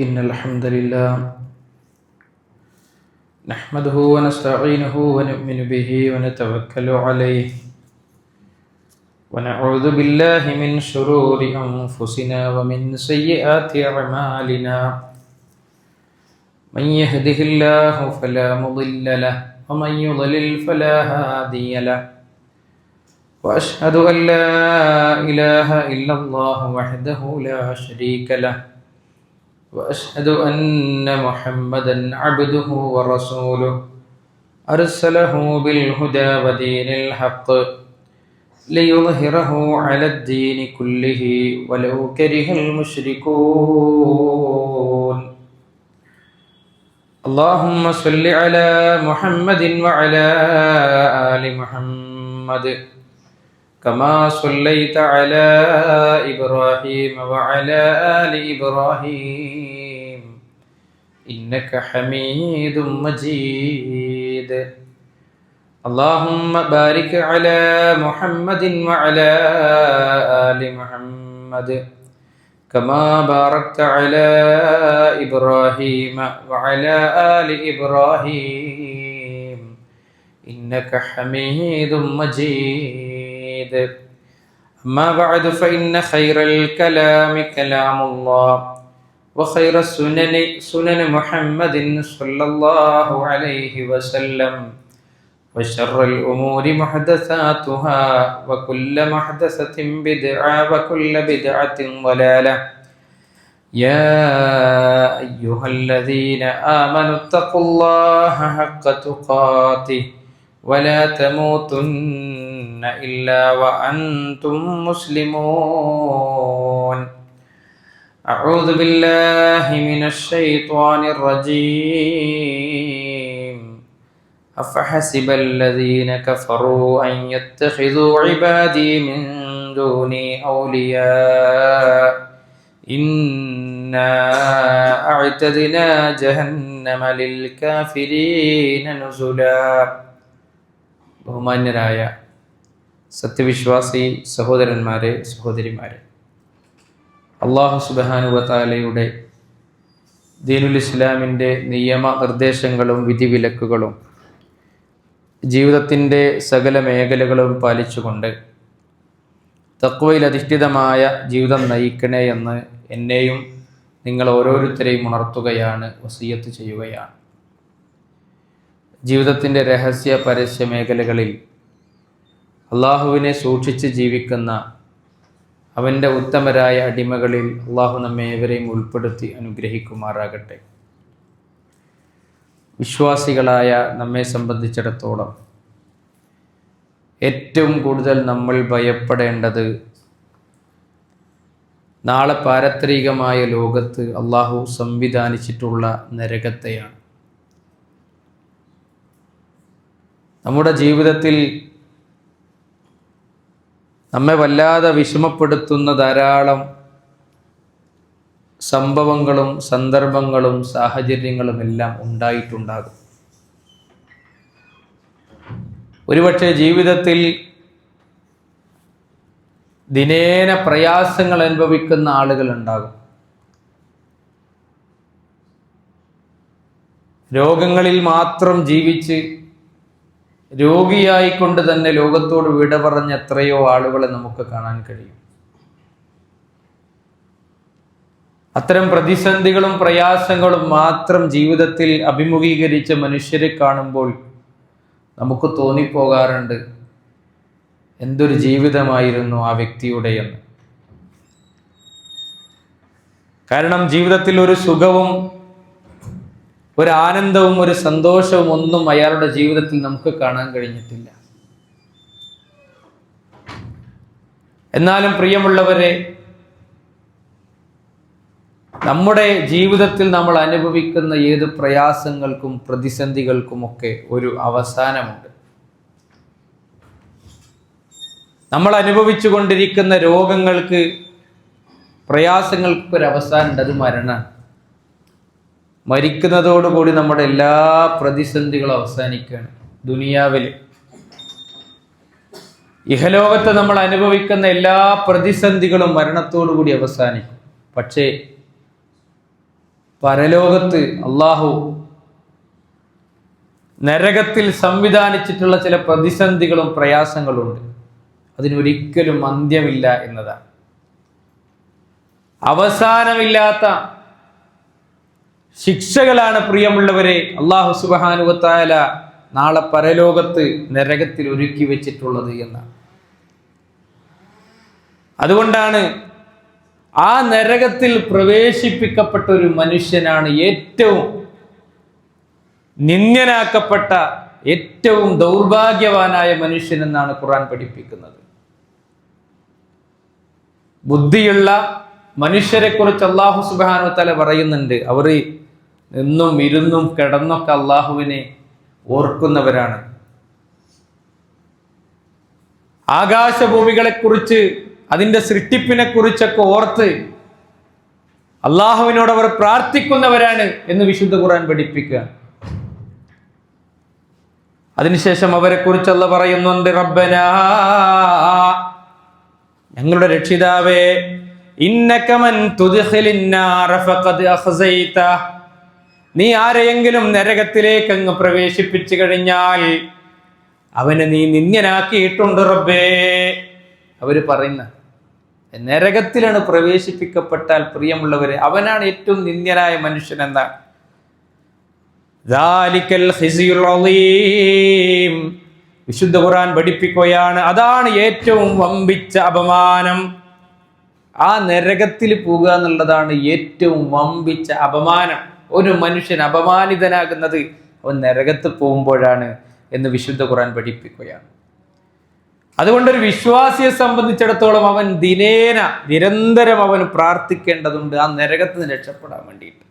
إن الحمد لله نحمده ونستعينه ونؤمن به ونتوكل عليه ونعوذ بالله من شرور أنفسنا ومن سيئات أعمالنا من يهده الله فلا مضل له ومن يضلل فلا هادي له وأشهد أن لا إله إلا الله وحده لا شريك له وأشهد أن محمدًا عبده ورسوله أرسله بالهدى ودين الحق ليظهره على الدين كله ولو كره المشركون اللهم صل على محمد وعلى آل محمد كما صليت على إبراهيم وعلى آل إبراهيم إنك حميد مجيد اللهم بارك على محمد وعلى آل محمد كما باركت على إبراهيم وعلى آل إبراهيم إنك حميد مجيد أما بعد فإن خير الكلام كلام الله وخير السنن سنن محمد صلى الله عليه وسلم وشر الأمور محدثاتها وكل محدثة بدعة وكل بدعة ضلالة يا أيها الذين آمنوا اتقوا الله حق تقاته ولا تموتن إلا وأنتم مسلمون أعوذ بالله من الشيطان الرجيم أفحسب الذين كفروا أن يتخذوا عبادي من دوني أولياء إنا أعتدنا جهنم للكافرين نزلا ബഹുമാന്യരായ സത്യവിശ്വാസി സഹോദരന്മാരെ സഹോദരിമാരെ, അല്ലാഹു സുബ്ഹാനഹു വ തആലയുടെ ദീനുൽ ഇസ്ലാമിൻ്റെ നിയമ നിർദ്ദേശങ്ങളും വിധിവിലക്കുകളും ജീവിതത്തിൻ്റെ സകല മേഖലകളും പാലിച്ചുകൊണ്ട് തഖ്വയിൽ അധിഷ്ഠിതമായ ജീവിതം നയിക്കണേ എന്ന് എന്നെയും നിങ്ങൾ ഓരോരുത്തരെയും ഉണർത്തുകയാണ്, വസിയ്യത്ത് ചെയ്യുകയാണ്. ജീവിതത്തിൻ്റെ രഹസ്യ പരസ്യ മേഖലകളിൽ അള്ളാഹുവിനെ സൂക്ഷിച്ച് ജീവിക്കുന്ന അവൻ്റെ ഉത്തമരായ അടിമകളിൽ അള്ളാഹു നമ്മെ ഏവരെയും ഉൾപ്പെടുത്തി അനുഗ്രഹിക്കുമാറാകട്ടെ. വിശ്വാസികളായ നമ്മെ സംബന്ധിച്ചിടത്തോളം ഏറ്റവും കൂടുതൽ നമ്മൾ ഭയപ്പെടേണ്ടത് നാളെ പാരത്രികമായ ലോകത്ത് അള്ളാഹു സംവിധാനിച്ചിട്ടുള്ള നരകത്തെയാണ്. നമ്മുടെ ജീവിതത്തിൽ നമ്മെ വല്ലാതെ വിഷമപ്പെടുത്തുന്ന ധാരാളം സംഭവങ്ങളും സന്ദർഭങ്ങളും സാഹചര്യങ്ങളും എല്ലാം ഉണ്ടായിട്ടുണ്ടാകും. ഒരുപക്ഷെ ജീവിതത്തിൽ ദിനേന പ്രയാസങ്ങൾ അനുഭവിക്കുന്ന ആളുകൾ ഉണ്ടാകും. രോഗങ്ങളിൽ മാത്രം ജീവിച്ച് രോഗിയായിക്കൊണ്ട് തന്നെ ലോകത്തോട് വിട പറഞ്ഞ എത്രയോ ആളുകളെ നമുക്ക് കാണാൻ കഴിയും. അത്തരം പ്രതിസന്ധികളും പ്രയാസങ്ങളും മാത്രം ജീവിതത്തിൽ അഭിമുഖീകരിച്ച മനുഷ്യരെ കാണുമ്പോൾ നമുക്ക് തോന്നിപ്പോകാറുണ്ട്, എന്തൊരു ജീവിതമായിരുന്നു ആ വ്യക്തിയുടെ എന്ന്. കാരണം ജീവിതത്തിൽ ഒരു സുഖവും ഒരു ആനന്ദവും ഒരു സന്തോഷവും ഒന്നും അയാളുടെ ജീവിതത്തിൽ നമുക്ക് കാണാൻ കഴിഞ്ഞിട്ടില്ല. എന്നാലും പ്രിയമുള്ളവരെ, നമ്മുടെ ജീവിതത്തിൽ നമ്മൾ അനുഭവിക്കുന്ന ഏത് പ്രയാസങ്ങൾക്കും പ്രതിസന്ധികൾക്കുമൊക്കെ ഒരു അവസാനമുണ്ട്. നമ്മൾ അനുഭവിച്ചു കൊണ്ടിരിക്കുന്ന രോഗങ്ങൾക്ക്, പ്രയാസങ്ങൾക്ക് ഒരു അവസാനമുണ്ട്, അത് മരണമാണ്. മരിക്കുന്നതോടുകൂടി നമ്മുടെ എല്ലാ പ്രതിസന്ധികളും അവസാനിക്കുകയാണ്. ദുനിയാവിൽ ഇഹലോകത്ത് നമ്മൾ അനുഭവിക്കുന്ന എല്ലാ പ്രതിസന്ധികളും മരണത്തോടു കൂടി അവസാനിക്കും. പക്ഷേ പരലോകത്ത് അള്ളാഹു നരകത്തിൽ സംവിധാനിച്ചിട്ടുള്ള ചില പ്രതിസന്ധികളും പ്രയാസങ്ങളും ഉണ്ട്. അതിനൊരിക്കലും അന്ത്യമില്ല എന്നതാണ്. അവസാനമില്ലാത്ത ശിക്ഷകളാണ് പ്രിയമുള്ളവരെ അല്ലാഹു സുബ്ഹാനഹു വ തആല നാളെ പരലോകത്ത് നരകത്തിൽ ഒരുക്കി വെച്ചിട്ടുള്ളത് എന്നാണ്. അതുകൊണ്ടാണ് ആ നരകത്തിൽ പ്രവേശിപ്പിക്കപ്പെട്ട ഒരു മനുഷ്യനാണ് ഏറ്റവും നിന്ദ്യനാക്കപ്പെട്ട, ഏറ്റവും ദൗർഭാഗ്യവാനായ മനുഷ്യൻ എന്നാണ് ഖുർആൻ പഠിപ്പിക്കുന്നത്. ബുദ്ധിയുള്ള മനുഷ്യരെ കുറിച്ച് അല്ലാഹു സുബ്ഹാനഹു വ തആല പറയുന്നുണ്ട്, അവർ നിന്നും ഇരുന്നും കിടന്നൊക്കെ അള്ളാഹുവിനെ ഓർക്കുന്നവരാണ്. ആകാശഭൂമികളെ കുറിച്ച്, അതിന്റെ സൃഷ്ടിപ്പിനെ കുറിച്ചൊക്കെ ഓർത്ത് അള്ളാഹുവിനോട് അവർ പ്രാർത്ഥിക്കുന്നവരാണ് എന്ന് വിശുദ്ധ ഖുർആൻ പഠിപ്പിക്കുക. അതിനുശേഷം അവരെ കുറിച്ച് അല്ലാഹു പറയുന്നുണ്ട്, റബ്ബനാ, ഞങ്ങളുടെ രക്ഷിതാവേ, ഇന്നക മൻ തുദ്ഖിലിന്നാറ ഫഖദ് അഖ്സൈത, നീ ആരെയെങ്കിലും നരകത്തിലേക്ക് അങ്ങ് പ്രവേശിപ്പിച്ചു കഴിഞ്ഞാൽ അവനെ നീ നിന്ദ്യനാക്കിയിട്ടുണ്ട് റബ്ബേ. അവര് പറയുന്ന നരകത്തിലാണ് പ്രവേശിപ്പിക്കപ്പെട്ടാൽ പ്രിയമുള്ളവരെ അവനാണ് ഏറ്റവും നിന്ദ്യനായ മനുഷ്യൻ എന്നാണ്. ദാലികൽ ഖിസ്യുൽ അളീം, വിശുദ്ധ ഖുർആൻ പഠിപ്പിക്കുകയാണ്, അതാണ് ഏറ്റവും വമ്പിച്ച അപമാനം. ആ നരകത്തിൽ പോകുക എന്നുള്ളതാണ് ഏറ്റവും വമ്പിച്ച അപമാനം. ഒരു മനുഷ്യൻ അപമാനിതനാകുന്നത് അവൻ നരകത്ത് പോകുമ്പോഴാണ് എന്ന് വിശുദ്ധ ഖുർആൻ പഠിപ്പിക്കുകയാണ്. അതുകൊണ്ടൊരു വിശ്വാസിയെ സംബന്ധിച്ചിടത്തോളം അവൻ ദിനേന നിരന്തരം അവൻ പ്രാർത്ഥിക്കേണ്ടതുണ്ട് ആ നരകത്തിന് രക്ഷപ്പെടാൻ വേണ്ടിയിട്ട്.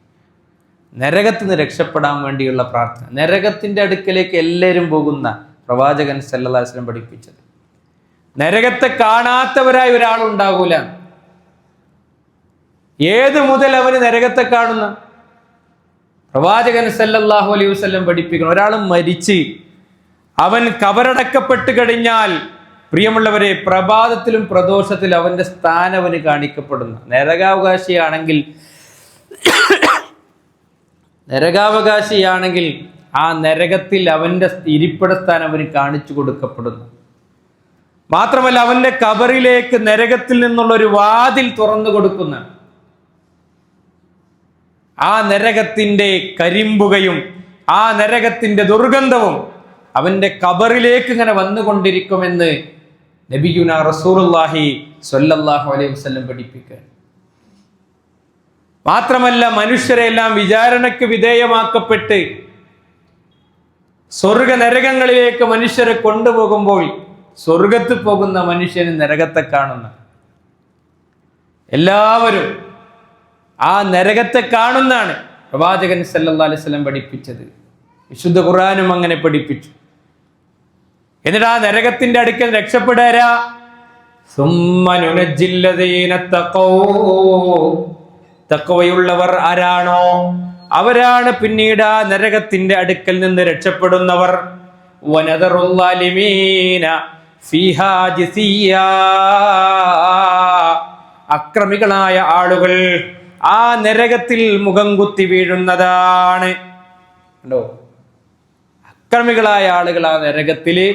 നരകത്തിന് രക്ഷപ്പെടാൻ വേണ്ടിയുള്ള പ്രാർത്ഥന. നരകത്തിന്റെ അടുക്കലേക്ക് എല്ലാവരും പോകുന്ന പ്രവാചകൻ സല്ലല്ലാഹു അലൈഹി വസല്ലം പഠിപ്പിച്ചത്, നരകത്തെ കാണാത്തവരായി ഒരാളുണ്ടാകൂല. ഏത് മുതൽ അവന് നരകത്തെ കാണുന്ന? പ്രവാചകൻ സല്ലല്ലാഹു അലൈഹി വസല്ലം പഠിപ്പിക്കണം, ഒരാൾ മരിച്ച് അവൻ കബറടക്കപ്പെട്ട് കഴിഞ്ഞാൽ പ്രിയമുള്ളവരെ പ്രഭാതത്തിലും പ്രദോഷത്തിലും അവന്റെ സ്ഥാനം അവന് കാണിക്കപ്പെടുന്ന, നരകാവകാശിയാണെങ്കിൽ ആ നരകത്തിൽ അവന്റെ ഇരിപ്പിട സ്ഥാനം അവന് കാണിച്ചു കൊടുക്കപ്പെടുന്നു. മാത്രമല്ല അവന്റെ കബറിലേക്ക് നരകത്തിൽ നിന്നുള്ള ഒരു വാതിൽ തുറന്നു കൊടുക്കുന്ന, ആ നരകത്തിന്റെ കരിമ്പുകയും ആ നരകത്തിന്റെ ദുർഗന്ധവും അവന്റെ കബറിലേക്ക് ഇങ്ങനെ വന്നുകൊണ്ടിരിക്കുമെന്ന് നബിയുനാ റസൂലുള്ളാഹി സ്വല്ലല്ലാഹു അലൈഹി വസല്ലം പഠിപ്പിക്കുക. മാത്രമല്ല മനുഷ്യരെല്ലാം വിചാരണയ്ക്ക് വിധേയമാക്കപ്പെട്ട് സ്വർഗ നരകങ്ങളിലേക്ക് മനുഷ്യരെ കൊണ്ടുപോകുമ്പോൾ സ്വർഗത്ത് പോകുന്ന മനുഷ്യന് നരകത്തെ കാണുന്ന, എല്ലാവരും ആ നരകത്തെ കാണുന്നാണ് പ്രവാചകൻ സല്ലല്ലാഹു അലൈഹി വസല്ലം പഠിപ്പിച്ചത്. വിശുദ്ധ ഖുർആനും അങ്ങനെ പഠിപ്പിച്ചു. എന്നിട്ട് ആ നരകത്തിന്റെ അടുക്കൽ രക്ഷപ്പെടാരാ? തഖ്വയുള്ളവർ ആരാണോ അവരാണ് പിന്നീട് ആ നരകത്തിന്റെ അടുക്കൽ നിന്ന് രക്ഷപ്പെടുന്നവർ. അക്രമികളായ ആളുകൾ ആ നരകത്തിൽ മുഖം കുത്തി വീഴുന്നതാണ്. കണ്ടോ, അക്രമികളായ ആളുകൾ ആ നരകത്തില്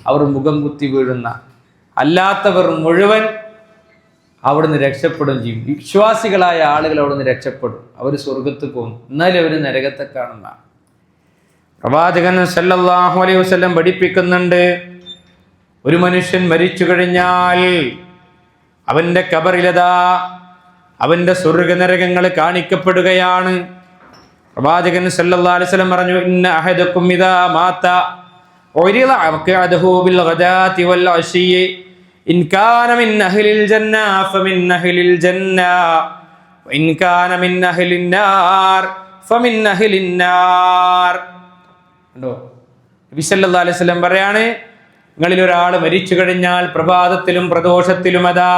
അവർ മുഖം കുത്തി വീഴുന്ന, അല്ലാത്തവർ മുഴുവൻ അവിടുന്ന് രക്ഷപ്പെടും ചെയ്യും. വിശ്വാസികളായ ആളുകൾ അവിടുന്ന് രക്ഷപ്പെടും, അവർ സ്വർഗത്ത് പോകും. എന്നാലും അവർ നരകത്തെ കാണുന്ന. പ്രവാചകൻ സല്ലല്ലാഹു അലൈഹി വസല്ലം പഠിപ്പിക്കുന്നുണ്ട്, ഒരു മനുഷ്യൻ മരിച്ചു കഴിഞ്ഞാൽ അവന്റെ കബറിലതാ അവന്റെ സ്വർഗ നരകങ്ങൾ കാണിക്കപ്പെടുകയാണ്. പ്രവാചകൻ സല്ലല്ലാഹു അലൈഹി വസല്ലം പറഞ്ഞു, ഇന്ന അഹദകും ഇദാ മാത ഉരിള അഖഅദഹു ബിൽ ഗദാതി വൽ അശിയി ഇൻ കാന മിൻ അഹ്ലിൽ ജന്ന ഫമിൻ അഹ്ലിൽ ജന്ന വഇൻ കാന മിൻ അഹ്ലിൻ നാർ ഫമിൻ അഹ്ലിൻ നാർ. കണ്ടോ, നബി സല്ലല്ലാഹു അലൈഹി വസല്ലം പറയാണ്, നിങ്ങളിൽ ഒരാൾ മരിച്ചു കഴിഞ്ഞാൽ പ്രഭാതത്തിലും പ്രദോഷത്തിലും അതാ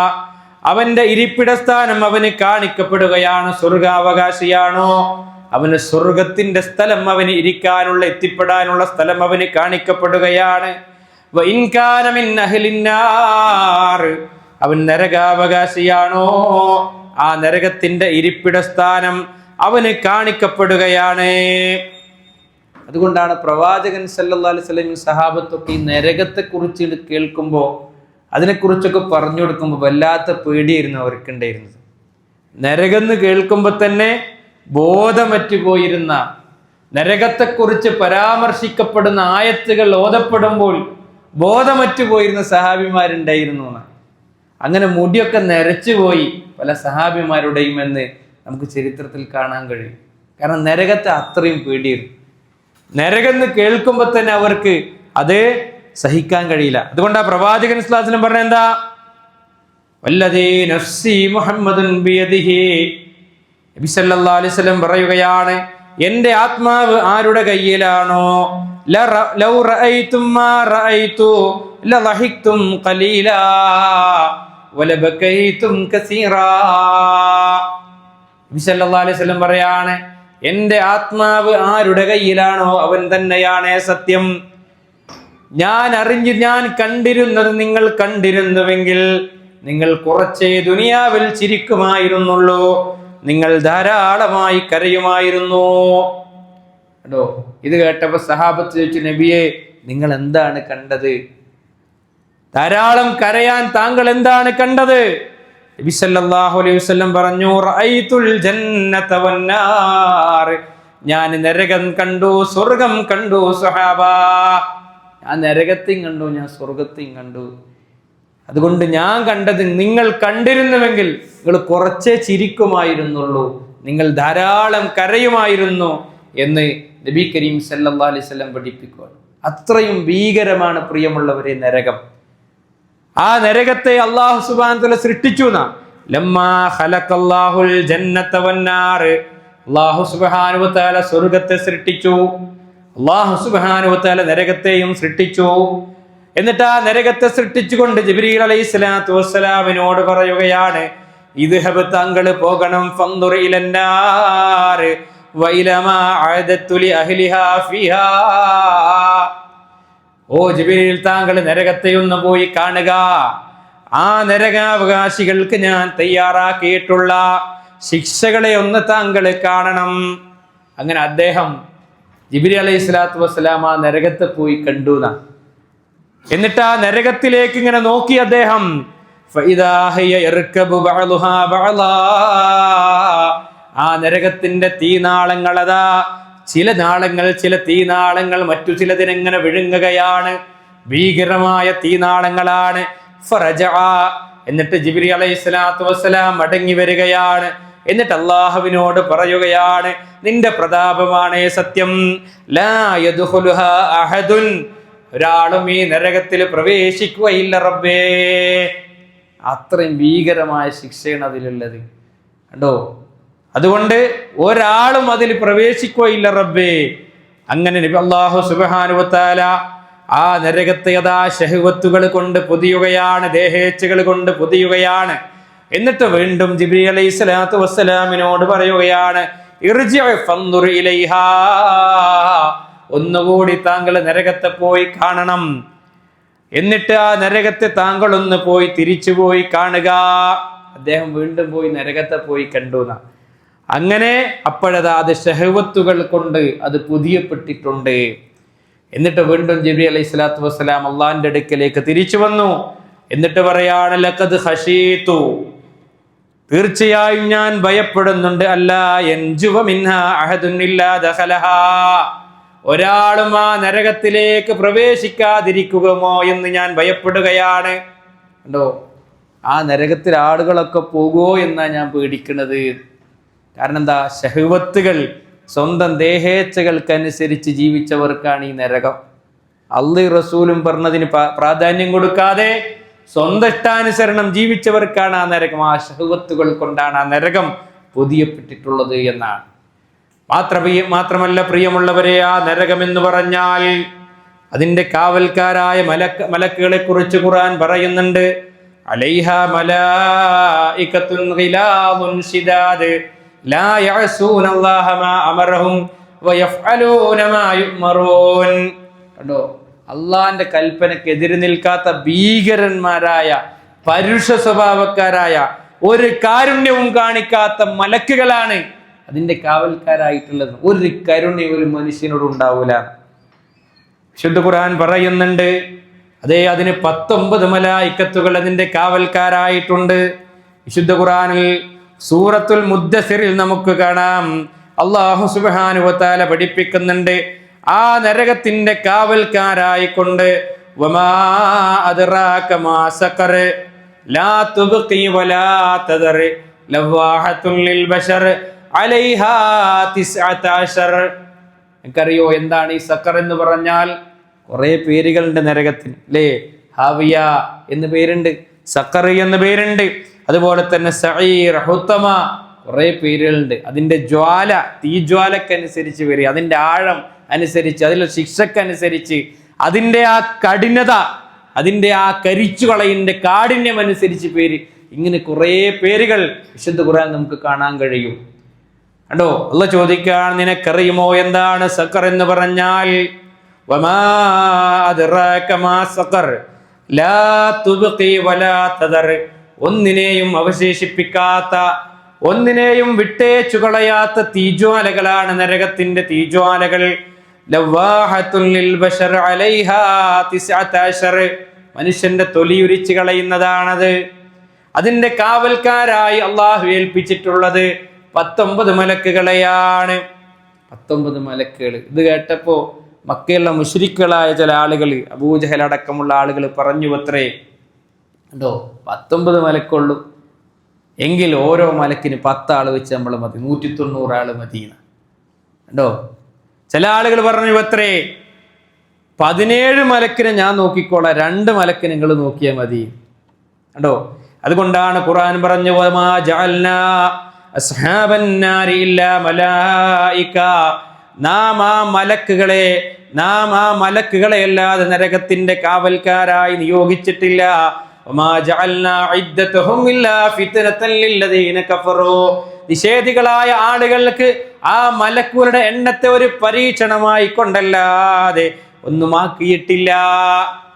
അവന്റെ ഇരിപ്പിട സ്ഥാനം അവന് കാണിക്കപ്പെടുകയാണ്. സ്വർഗാവകാശിയാണോ അവന് സ്വർഗത്തിന്റെ സ്ഥലം, അവന് ഇരിക്കാനുള്ള എത്തിപ്പെടാനുള്ള സ്ഥലം അവന് കാണിക്കപ്പെടുകയാണ്. അവൻ നരകാവകാശിയാണോ ആ നരകത്തിന്റെ ഇരിപ്പിട സ്ഥാനം അവന് കാണിക്കപ്പെടുകയാണ്. അതുകൊണ്ടാണ് പ്രവാചകൻ സല്ലല്ലാഹു അലൈഹി വസല്ലം സഹാബത്തൊക്കെ ഈ നരകത്തെ കുറിച്ച് കേൾക്കുമ്പോൾ അതിനെക്കുറിച്ചൊക്കെ പറഞ്ഞു കൊടുക്കുമ്പോൾ വല്ലാത്ത പേടിയായിരുന്നു അവർക്കുണ്ടായിരുന്നത്. നരകെന്ന് കേൾക്കുമ്പോൾ തന്നെ ബോധമറ്റു പോയിരുന്ന, നരകത്തെക്കുറിച്ച് പരാമർശിക്കപ്പെടുന്ന ആയത്തുകൾ ഓതപ്പെടുമ്പോൾ ബോധമറ്റു പോയിരുന്ന സഹാബിമാരുണ്ടായിരുന്നു. അങ്ങനെ മുടിയൊക്കെ നരച്ചുപോയി പല സഹാബിമാരുടെയും എന്ന് നമുക്ക് ചരിത്രത്തിൽ കാണാൻ കഴിയും. കാരണം നരകത്തെ അത്രയും പേടിയായിരുന്നു. നരകെന്ന് കേൾക്കുമ്പോൾ തന്നെ അവർക്ക് അത് സഹിക്കാൻ കഴിയില്ല. അതുകൊണ്ടാ പ്രവാചകൻ സ്വല്ലല്ലാഹു അലൈഹി വസല്ലം പറഞ്ഞ എന്താ, വല്ലദീ നഫ്സി മുഹമ്മദുൻ ബിയദിഹി, നബി സല്ലല്ലാഹു അലൈഹി വസല്ലം പറയുകയാണ്, എന്റെ ആത്മാവ് ആരുടെ കയ്യിലാണോ, ലൗ റഅയ്തും മാ റഅയ്തു ലളഹിക്തും ഖലീലാ വലബകൈതും കസീറാ. നബി സല്ലല്ലാഹു അലൈഹി വസല്ലം പറയാണ്, എന്റെ ആത്മാവ് ആരുടെ കയ്യിലാണോ അവൻ തന്നെയാണ് സത്യം. ഞാൻ കണ്ടിരുന്നത് നിങ്ങൾ കണ്ടിരുന്നുവെങ്കിൽ നിങ്ങൾ കുറച്ചേ ദുനിയാവിൽ ചിരിക്കുമായിരുന്നുള്ളൂ, നിങ്ങൾ ധാരാളമായി കരയുമായിരുന്നു. കേട്ടോ, ഇത് കേട്ടപ്പോ സഹാബത്ത് ചോദിച്ചു, നബിയെ നിങ്ങൾ എന്താണ് കണ്ടത്? ധാരാളം കരയാൻ താങ്കൾ എന്താണ് കണ്ടത്? നബി സല്ലല്ലാഹു അലൈഹി വസല്ലം പറഞ്ഞു, റഅയ്തുൽ ജന്നത വന്നാർ, ഞാൻ നരകം കണ്ടു, സ്വർഗം കണ്ടു സഹാബാ. ഞാൻ നരകത്തെയും കണ്ടു, ഞാൻ സ്വർഗത്തെയും കണ്ടു. അതുകൊണ്ട് ഞാൻ കണ്ടത് നിങ്ങൾ കണ്ടിരുന്നുവെങ്കിൽ നിങ്ങൾ കുറച്ചേ ചിരിക്കുമായിരുന്നുള്ളൂ, നിങ്ങൾ ധാരാളം കരയുമായിരുന്നു എന്ന് നബി കരീം സല്ലല്ലാഹു അലൈഹി വസല്ലം പഠിപ്പിക്കുകയാണ്. അത്രയും ഭീകരമാണ് പ്രിയമുള്ളവരെ നരകം. ആ നരകത്തെ അല്ലാഹു സുബ്ഹാനഹു വ തആല സൃഷ്ടിച്ചു. ലമ്മാ ഖലഖല്ലാഹുൽ ജന്നത വന്നാർ, അല്ലാഹു സുബ്ഹാനഹു വ തആല സ്വർഗ്ഗത്തെ സൃഷ്ടിച്ചു, അല്ലാഹു സുബ്ഹാനഹു വ തആല നരകത്തെയും സൃഷ്ടിച്ചു. എന്നിട്ട് ആ നരകത്തെ സൃഷ്ടിച്ചുകൊണ്ട് ജിബ്രീൽ അലൈഹിസ്സലാത്തു വസ്സലാമിനോട് പറയുകയാണ്, ഇദ്ഹബ്, താങ്കൾ പോകണം, ഫൻദുർ ഇലന്നാർ വഇലമാ അഅദതു ലി അഹ്ലിഹാ ഫിഹാ. ഓ ജിബ്രീൽ, താങ്കൾ നരകത്തെ ഒന്ന് പോയി കാണുക, ആ നരകാവകാശികൾക്ക് ഞാൻ തയ്യാറാക്കിയിട്ടുള്ള ശിക്ഷകളെ ഒന്ന് താങ്കൾ കാണണം. അങ്ങനെ അദ്ദേഹം ജിബ്രീൽ അലൈഹിസ്സലാത്തു വസ്സലാം ആ നരകത്തെ പോയി കണ്ടു. എന്നിട്ട് ആ നരകത്തിലേക്ക് ഇങ്ങനെ നോക്കി അദ്ദേഹം, ഫഇദാ ഹിയ യർകബു ബഅലുഹാ ബഅലാ, ആ നരകത്തിന്റെ തീനാളങ്ങൾ, അതാ ചില നാളങ്ങൾ, ചില തീനാളങ്ങൾ മറ്റു ചിലതിനെങ്ങനെ വിഴുങ്ങുകയാണ്. ഭീകരമായ തീനാളങ്ങളാണ്. ഫറജഅ, എന്നിട്ട് ജിബ്രീൽ അലൈഹിസ്സലാത്തു വസ്സലാം മടങ്ങി വരികയാണ്. എന്നിട്ട് അല്ലാഹുവിനോട് പറയുകയാണ്, നിന്റെ പ്രതാപമാണ് സത്യം, ലാ യദ്ഖുലുഹാ അഹദുൻ, ഒരാളും ഈ നരകത്തിൽ പ്രവേശിക്കുകയില്ല റബ്ബേ. അത്രയും ഭീകരമായ ശിക്ഷയാണ് അതിലുള്ളത്. കണ്ടോ, അതുകൊണ്ട് ഒരാളും അതിൽ പ്രവേശിക്കുകയില്ല റബ്ബേ. അങ്ങനെ നബി അല്ലാഹു സുബ്ഹാനഹു വ തആല ആ നരകത്തെ അതാ ശഹവത്തുകൾ കൊണ്ട് പൊതിയുകയാണ്, ദേഹേച്ഛകൾ കൊണ്ട് പൊതിയുകയാണ്. എന്നിട്ട് വീണ്ടും ജിബ്രീൽ അലൈഹിസ്സലാത്തു വസ്സലാമിനോട് പറയുകയാണ്, ഇർജിഅ ഫൻദുർ ഇലൈഹാ, ഒന്നുകൂടി താങ്കൾ നരകത്തെ പോയി കാണണം. എന്നിട്ട് ആ നരകത്തെ താങ്കൾ ഒന്ന് പോയി തിരിച്ചു പോയി കാണുക. അദ്ദേഹം വീണ്ടും പോയി നരകത്തെ പോയി കണ്ടു. അങ്ങനെ അപ്പോഴതാ അത് ശഹവത്തുകൾ കൊണ്ട് അത് പുതിയപ്പെട്ടിട്ടുണ്ട്. എന്നിട്ട് വീണ്ടും ജിബ്രീൽ അലൈഹിസ്സലാത്തു വസ്സലാം അള്ളാഹിന്റെ അടുക്കലേക്ക് തിരിച്ചു വന്നു. എന്നിട്ട് പറയാണ്, ലഖദ് ഖശീതു, തീർച്ചയായും ഞാൻ ഭയപ്പെടുന്നുണ്ട്, അല്ലാ യൻജുവ മിൻഹാ അഹദുൻ ഇല്ലാ ദഖലഹാ, ഒരാളും ആ നരകത്തിലേക്ക് പ്രവേശിക്കാതിരിക്കുമോ എന്ന് ഞാൻ ഭയപ്പെടുകയാണ്. കണ്ടോ, ആ നരകത്തിൽ ആളുകളൊക്കെ പോകുമോ എന്നാ ഞാൻ പേടിക്കുന്നത്. കാരണം എന്താ, ശഹവത്തുകൾ, സ്വന്തം ദേഹേച്ഛകൾക്കനുസരിച്ച് ജീവിച്ചവർക്കാണ് ഈ നരകം. അല്ലാഹും റസൂലും പറഞ്ഞതിന് പ്രാധാന്യം കൊടുക്കാതെ സ്വന്തം ഇഷ്ടാനുസരണം ജീവിച്ചവർക്കാണ് ആ നരകം. ആ ശഹവത്തുകൾ കൊണ്ടാണ് ആ നരകം പൊതിയപ്പെട്ടിട്ടുള്ളത് എന്നാണ്. മാത്രമല്ല പ്രിയമുള്ളവരെ, ആ നരകം എന്ന് പറഞ്ഞാൽ അതിന്റെ കാവൽക്കാരായ മലക്കുകളെ കുറിച്ച് ഖുർആൻ പറയുന്നുണ്ട്, അലൈഹാ മലായികത്തുൻ ഗിലാദുൻ ശിദാദ് ലാ യഅസൂനല്ലാഹ മാ അമറഹും വയഫ്അലൂന മാ യുഅ്മറൂൻ. കണ്ടോ, അള്ളാഹിന്റെ കൽപ്പനയ്ക്ക് എതിര് നിൽക്കാത്ത ഭീകരന്മാരായ, പരുഷ സ്വഭാവക്കാരായ, ഒരു കാരുണ്യവും കാണിക്കാത്ത മലക്കുകളാണ് അതിന്റെ കാവൽക്കാരായിട്ടുള്ളത്. ഒരു കരുണയും ഒരു മനുഷ്യനോട് ഉണ്ടാവൂല. വിശുദ്ധ ഖുർആൻ പറയുന്നുണ്ട്, അതേ അതിന് 19 മലായിക്കത്തുകൾ അതിന്റെ കാവൽക്കാരായിട്ടുണ്ട്. വിശുദ്ധ ഖുർആനിൽ സൂറത്തുൽ മുദ്ദസിറിൽ നമുക്ക് കാണാം, അല്ലാഹു സുബ്ഹാനഹു വ തആല പഠിപ്പിക്കുന്നുണ്ട് ആ നരകത്തിന്റെ കാവൽക്കാരായിക്കൊണ്ട്, വമാ അദ്റാക മാ സഖർ ലാ തുബ്ഖി വലാ തദർ ലവാഹത്തുൽ ലിൽ ബശർ അലൈഹാ 19. എനിക്കറിയോ എന്താണ് ഈ സഖർ എന്ന് പറഞ്ഞാൽ? കുറെ പേരുകളുണ്ട് നരകത്തിന്, അല്ലേ? ഹാവിയ എന്ന് പേരുണ്ട്, സഖർ എന്ന് പേരുണ്ട്, അതുപോലെ തന്നെ സഈർ, ഹുത്തമ, കുറെ പേരുകളുണ്ട്. അതിന്റെ ജ്വാല, തീജ്വാലക്കനുസരിച്ച് വരിക, അതിന്റെ ആഴം അനുസരിച്ച്, അതിലെ ശിക്ഷക്കനുസരിച്ച്, അതിന്റെ ആ കഠിനത, അതിന്റെ ആ കരിച്ചു കളയിന്റെ കാഠിന്യം അനുസരിച്ച് പേര്. ഇങ്ങനെ കുറെ പേരുകൾ വിശുദ്ധ ഖുർആൻ നമുക്ക് കാണാൻ കഴിയും. കണ്ടോ, അല്ലാഹു ചോദിക്കുകയാണ്, നിനക്കറിയുമോ എന്താണ് സഖർ എന്ന് പറഞ്ഞാൽ? വമാ അദ്റാക മാ സഖർ ലാ തുബ്ഖി വലാ തദർ. ഒന്നിനെയും അവശേഷിപ്പിക്കാത്ത, ഒന്നിനെയും വിട്ടേച്ചു കളയാത്ത തീജ്വാലകളാണ് നരകത്തിന്റെ തീജ്വാലകൾ. ലവാഹത്തുൽ ലിൽ ബശർ അലൈഹാ 19. മനുഷ്യന്റെ തൊലി ഉരിച്ചു കളയുന്നതാണത്. അതിന്റെ കാവൽക്കാരായി അള്ളാഹു ഏൽപ്പിച്ചിട്ടുള്ളത് 19 മലക്കുകളെയാണ്. 19 മലക്കുകൾ. ഇത് കേട്ടപ്പോ മക്കയിലുള്ള മുശ്രിക്കുകളായ ചില ആളുകൾ, അബൂജഹൽ അടക്കമുള്ള ആളുകൾ പറഞ്ഞു അത്രേ, ഉണ്ടോ 19 മലക്കുള്ളൂ എങ്കിൽ ഓരോ മലക്കിന് 10 ആള് വെച്ച് നമ്മൾ മതി, 190 ആള് മതി. ഉണ്ടോ? ചില ആളുകൾ പറഞ്ഞു അത്രേ, 17 മലക്കിനെ ഞാൻ നോക്കിക്കോളാം, 2 മലക്കിനെ നിങ്ങൾ നോക്കിയാൽ മതി. ഉണ്ടോ? അതുകൊണ്ടാണ് ഖുർആൻ പറഞ്ഞു, വമാ ജഅൽനാ അസ്ഹാബൻ നാരി ഇല്ലാ മലായിക. നാം ആ മലക്കുകളെ അല്ലാതെ നരകത്തിന്റെ കാവൽക്കാരായി നിയോഗിച്ചിട്ടില്ല. വമാ ജഅൽനാ ഇദ്ദതഹും ഇല്ലാ ഫിത്നതൻ ലില്ലദീന കഫറൂ. നിഷേധികളായ ആളുകൾക്ക് ആ മലക്കുകളുടെ എണ്ണത്തെ ഒരു പരീക്ഷണമായി കൊണ്ടല്ലാതെ ഒന്നുമാക്കിയിട്ടില്ല.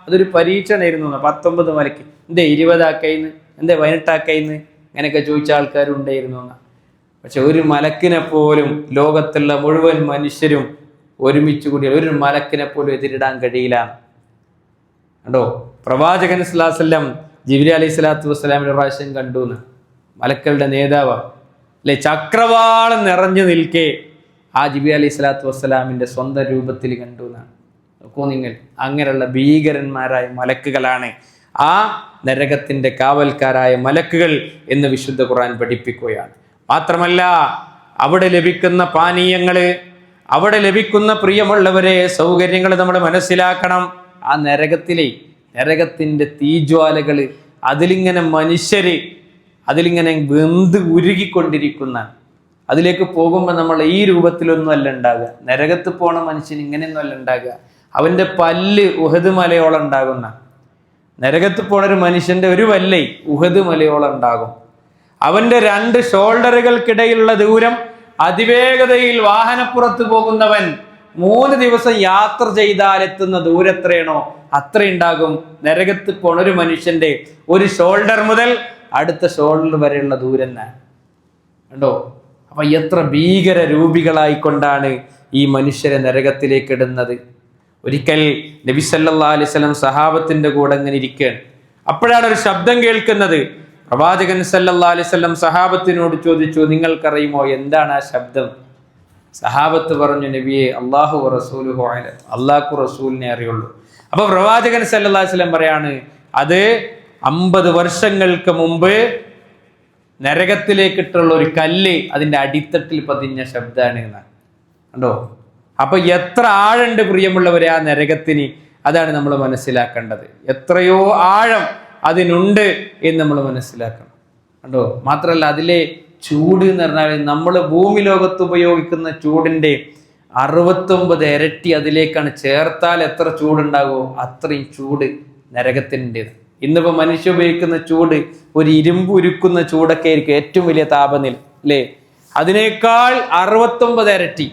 അതൊരു പരീക്ഷണമായിരുന്നു. 19 മലക്ക് എന്തേ 20 ആക്കയിന്ന്, എന്തേ 18 ആക്കയിന്ന്, അങ്ങനെയൊക്കെ ചോദിച്ച ആൾക്കാരുണ്ടായിരുന്നു. പക്ഷെ ഒരു മലക്കിനെ പോലും ലോകത്തുള്ള മുഴുവൻ മനുഷ്യരും ഒരുമിച്ച് കൂടി ഒരു മലക്കിനെ പോലും എതിരിടാൻ കഴിയില്ല. കണ്ടോ, പ്രവാചകൻ സ്വല്ലല്ലാഹു അലൈഹി വസല്ലം ജിബ്രീൽ അലൈഹി സ്വലാത്തു വസ്സലാമിന്റെ പ്രാവശ്യം കണ്ടു. മലക്കളുടെ നേതാവ്, അല്ലെ, ചക്രവാളം നിറഞ്ഞു നിൽക്കെ ആ ജിബ്രീൽ അലൈഹി സ്വലാത്തു വസ്സലാമിന്റെ സ്വന്തം രൂപത്തിൽ കണ്ടു എന്നാണ്. നോക്കൂ നിങ്ങൾ, അങ്ങനെയുള്ള ഭീകരന്മാരായ മലക്കുകളാണ് ആ നരകത്തിന്റെ കാവൽക്കാരായ മലക്കുകൾ എന്ന് വിശുദ്ധ ഖുർആൻ പഠിപ്പിക്കുകയാണ്. മാത്രമല്ല, അവിടെ ലഭിക്കുന്ന പാനീയങ്ങള്, അവിടെ ലഭിക്കുന്ന പ്രിയമുള്ളവരെ സൗകര്യങ്ങൾ നമ്മൾ മനസ്സിലാക്കണം. ആ നരകത്തിന്റെ തീജ്വാലകള്, അതിലിങ്ങനെ മനുഷ്യര് അതിലിങ്ങനെ വെന്ത് ഉരുകിക്കൊണ്ടിരിക്കുന്ന, അതിലേക്ക് പോകുമ്പോൾ നമ്മൾ ഈ രൂപത്തിലൊന്നും അല്ല ഉണ്ടാകുക. നരകത്ത് പോണ മനുഷ്യൻ ഇങ്ങനെയൊന്നും അല്ല ഉണ്ടാകുക. അവന്റെ പല്ല് ഉഹദ് മലയോളം ഉണ്ടാകുന്ന, നരകത്ത് പോണ ഒരു മനുഷ്യന്റെ ഒരു പല്ലേ ഉഹദ് മലയോളം ഉണ്ടാകും. അവന്റെ 2 ഷോൾഡറുകൾക്കിടയിലുള്ള ദൂരം അതിവേഗതയിൽ വാഹനപ്പുറത്ത് പോകുന്നവൻ 3 ദിവസം യാത്ര ചെയ്താൽ എത്തുന്ന ദൂരെത്രയാണോ അത്രയുണ്ടാകും നരകത്ത് പോണ ഒരു മനുഷ്യന്റെ ഒരു ഷോൾഡർ മുതൽ അടുത്ത ഷോൾഡർ വരെയുള്ള ദൂരം. കണ്ടോ? അപ്പൊ എത്ര ഭീകര രൂപികളായിക്കൊണ്ടാണ് ഈ മനുഷ്യരെ നരകത്തിലേക്ക് ഇടുന്നത്. ഒരിക്കൽ നബി സല്ലല്ലാഹു അലൈഹി വസല്ലം സഹാബത്തിന്റെ കൂടെ അങ്ങനെ ഇരിക്കുകയാണ്. അപ്പോഴാണ് ഒരു ശബ്ദം കേൾക്കുന്നത്. പ്രവാചകൻ സല്ലല്ലാഹു അലൈഹി വസല്ലം സഹാബത്തിനോട് ചോദിച്ചു, നിങ്ങൾക്കറിയുമോ എന്താണ് ആ ശബ്ദം? സഹാബത്ത് പറഞ്ഞു, നബിയെ, അല്ലാഹു റസൂലുഹു അലം, അല്ലാഹു റസൂലിനെ അറിയുള്ളൂ. അപ്പൊ പ്രവാചകൻ സല്ലല്ലാഹു അലൈഹി വസല്ലം പറയാണ്, അത് 50 വർഷങ്ങൾക്ക് മുമ്പ് നരകത്തിലേക്കിട്ടുള്ള ഒരു കല്ല് അതിന്റെ അടിത്തട്ടിൽ പതിഞ്ഞ ശബ്ദമാണ് എന്നാണ്. കണ്ടോ? അപ്പൊ എത്ര ആഴമുണ്ട് പ്രിയമുള്ളവരെ ആ നരകത്തിന്. അതാണ് നമ്മൾ മനസ്സിലാക്കേണ്ടത്. എത്രയോ ആഴം അതിനുണ്ട് എന്ന് നമ്മൾ മനസ്സിലാക്കണം. കണ്ടോ? മാത്രമല്ല, അതിലെ ചൂട് എന്ന് പറഞ്ഞാൽ നമ്മൾ ഭൂമി ലോകത്ത് ഉപയോഗിക്കുന്ന ചൂടിന്റെ 69 ഇരട്ടി അതിലേക്കാണ്. ചേർത്താൽ എത്ര ചൂടുണ്ടാകുമോ അത്രയും ചൂട് നരകത്തിൻ്റെത്. ഇന്നിപ്പോ മനുഷ്യ ഉപയോഗിക്കുന്ന ചൂട് ഒരു ഇരുമ്പ് ഉരുക്കുന്ന ചൂടൊക്കെ ആയിരിക്കും ഏറ്റവും വലിയ താപനില, അല്ലേ? അതിനേക്കാൾ 69 ഇരട്ടി,